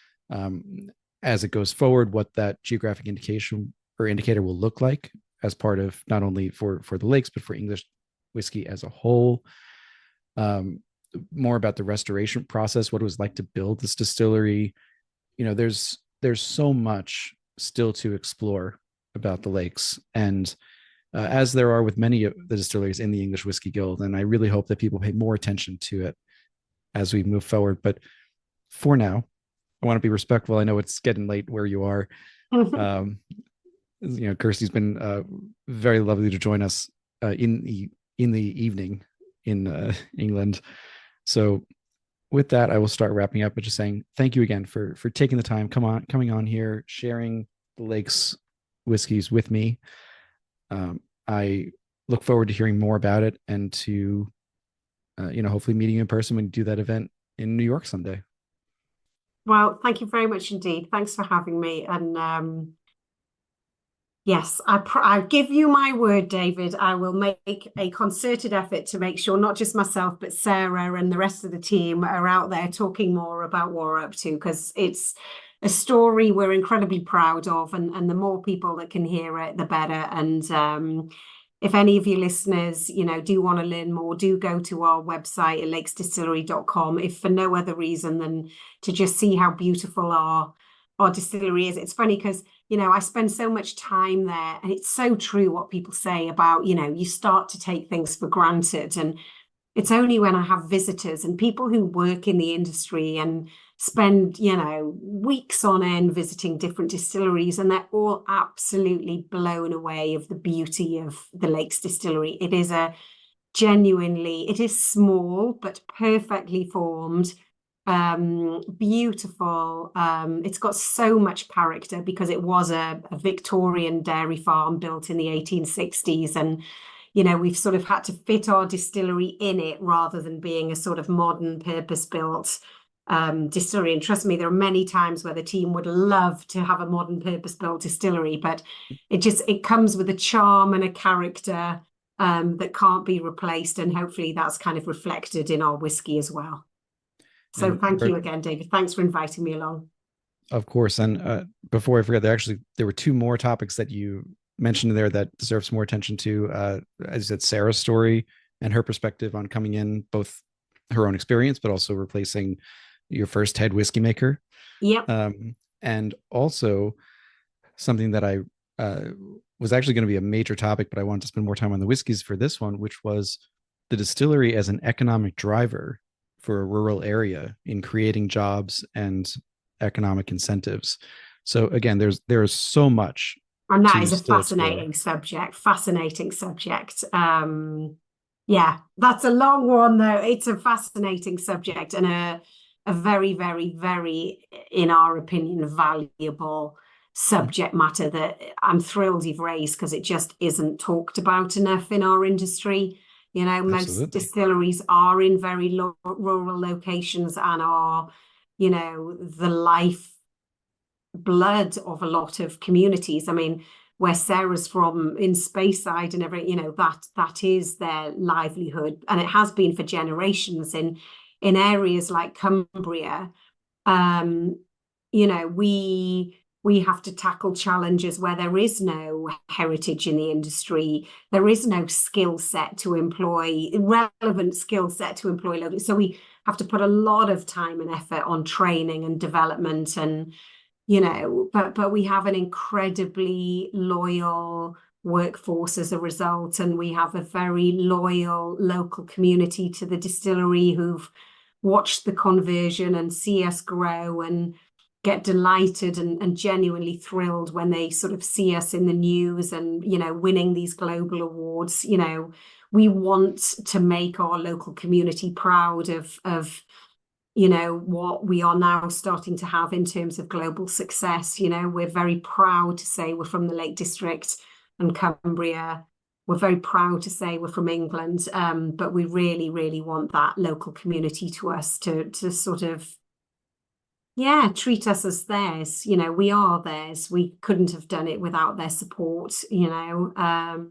As it goes forward, what that geographic indication or indicator will look like as part of not only for the Lakes, but for English whiskey as a whole. More about the restoration process, what it was like to build this distillery. There's so much still to explore about the Lakes, and as there are with many of the distilleries in the English Whiskey Guild. And I really hope that people pay more attention to it as we move forward. But for now, I want to be respectful. I know it's getting late where you are. Um, Kirsty's been very lovely to join us in the evening in England. So with that, I will start wrapping up by just saying thank you again for taking the time, coming on here, sharing the Lakes whiskeys with me. I look forward to hearing more about it, and to hopefully meeting you in person when you do that event in New York someday. Well, thank you very much indeed. Thanks for having me. And yes, I give you my word, David. I will make a concerted effort to make sure not just myself, but Sarah and the rest of the team are out there talking more about what we're up to, because it's a story we're incredibly proud of, and the more people that can hear it, the better. And if any of you listeners, do want to learn more, do go to our website at lakesdistillery.com, if for no other reason than to just see how beautiful our distillery is. It's funny because, I spend so much time there, and it's so true what people say about, you start to take things for granted. And it's only when I have visitors and people who work in the industry and spend, weeks on end visiting different distilleries, and they're all absolutely blown away of the beauty of the Lakes Distillery. It is it is small, but perfectly formed, beautiful. It's got so much character because it was a Victorian dairy farm built in the 1860s. And we've sort of had to fit our distillery in it rather than being a sort of modern purpose-built distillery. And trust me, there are many times where the team would love to have a modern purpose-built distillery, but it comes with a charm and a character that can't be replaced. And hopefully that's kind of reflected in our whiskey as well. So thank you again, David. Thanks for inviting me along. Of course. And before I forget, there were two more topics that you mentioned there that deserve some more attention to. As you said, Sarah's story and her perspective on coming in, both her own experience, but also replacing your first head whiskey maker. Yep. And also something that I was actually going to be a major topic, but I wanted to spend more time on the whiskeys for this one, which was the distillery as an economic driver for a rural area in creating jobs and economic incentives. So again, there's so much And that to is a still explore. fascinating subject. Yeah, that's a long one though. It's a fascinating subject and a very, very, very, in our opinion, valuable subject matter that I'm thrilled you've raised because it just isn't talked about enough in our industry. You know, most Absolutely. distilleries are in very rural locations and are, you know, the life blood of a lot of communities. I mean, where Sarah's from in Speyside and everything, you know, that is their livelihood, and it has been for generations in areas like Cumbria. You know, we have to tackle challenges where there is no heritage in the industry, there is no skill set to employ, relevant skill set to employ locally. So we have to put a lot of time and effort on training and development, and you know, but we have an incredibly loyal workforce as a result, and we have a very loyal local community to the distillery who've watched the conversion and see us grow and get delighted and genuinely thrilled when they sort of see us in the news and, you know, winning these global awards. You know, we want to make our local community proud of you know, what we are now starting to have in terms of global success. You know, we're very proud to say we're from the Lake District and Cumbria. We're very proud to say we're from England, but we really, really want that local community to us to sort of, yeah, treat us as theirs. You know, we are theirs. We couldn't have done it without their support, you know.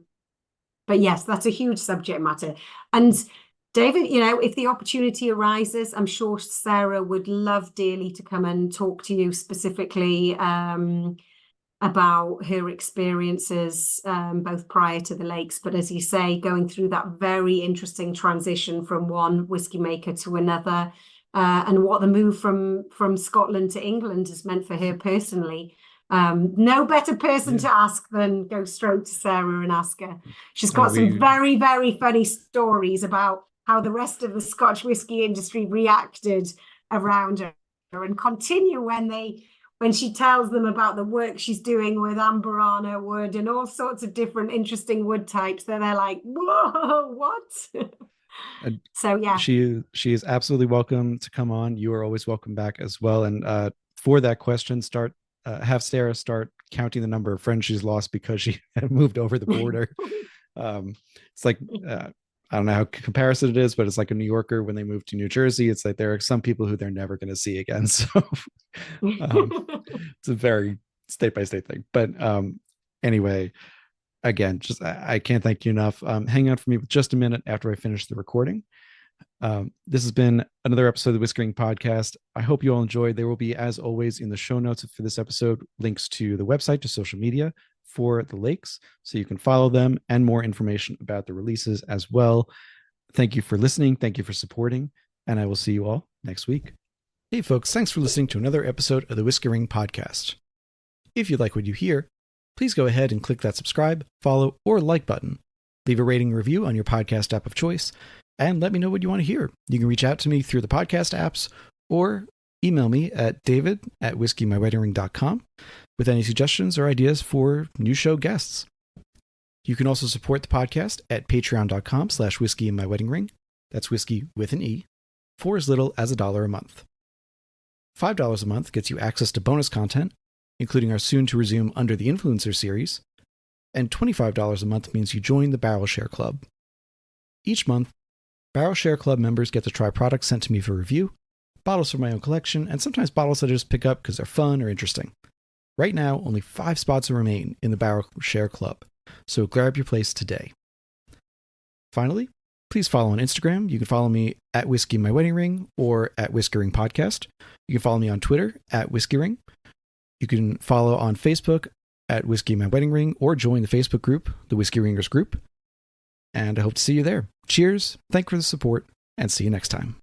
But yes, that's a huge subject matter. And David, you know, if the opportunity arises, I'm sure Sarah would love dearly to come and talk to you specifically about her experiences, both prior to the Lakes, but as you say, going through that very interesting transition from one whiskey maker to another, and what the move from Scotland to England has meant for her personally. No better person to ask than go straight to Sarah and ask her. She's got some very, very funny stories about how the rest of the Scotch whisky industry reacted around her, and continue when she tells them about the work she's doing with Amburana wood and all sorts of different interesting wood types. They're like, whoa, what? So yeah, she is absolutely welcome to come on. You are always welcome back as well. And for that question, have Sarah start counting the number of friends she's lost because she had moved over the border. It's like I don't know how comparison it is, but it's like a New Yorker when they move to New Jersey. It's like there are some people who they're never going to see again. So it's a very state by state thing. But anyway, again, just I can't thank you enough. Hang out for me just a minute after I finish the recording. This has been another episode of the Whiskering Podcast. I hope you all enjoyed. There will be, as always, in the show notes for this episode, links to the website, to social media for the Lakes, so you can follow them, and more information about the releases as well. Thank you for listening. Thank you for supporting, and I will see you all next week. Hey folks, thanks for listening to another episode of the Whiskering Podcast. If you like what you hear, please go ahead and click that subscribe, follow, or like button. Leave a rating and review on your podcast app of choice, and let me know what you want to hear. You can reach out to me through the podcast apps or email me at david@whiskymyweddingring.com with any suggestions or ideas for new show guests. You can also support the podcast at patreon.com/whiskeyinmyweddingring. That's whiskey with an E, for as little as $1 a month. $5 a month gets you access to bonus content, including our soon-to-resume Under the Influencer series, and $25 a month means you join the Barrel Share Club. Each month, Barrel Share Club members get to try products sent to me for review, bottles from my own collection, and sometimes bottles that I just pick up because they're fun or interesting. Right now, only 5 spots remain in the Barrel Share Club, so grab your place today. Finally, please follow on Instagram. You can follow me at Whisky My Wedding Ring or at Whiskering Podcast. You can follow me on Twitter at Whisky Ring. You can follow on Facebook at Whisky My Wedding Ring or join the Facebook group, the Whisky Ringers group. And I hope to see you there. Cheers, thank you for the support, and see you next time.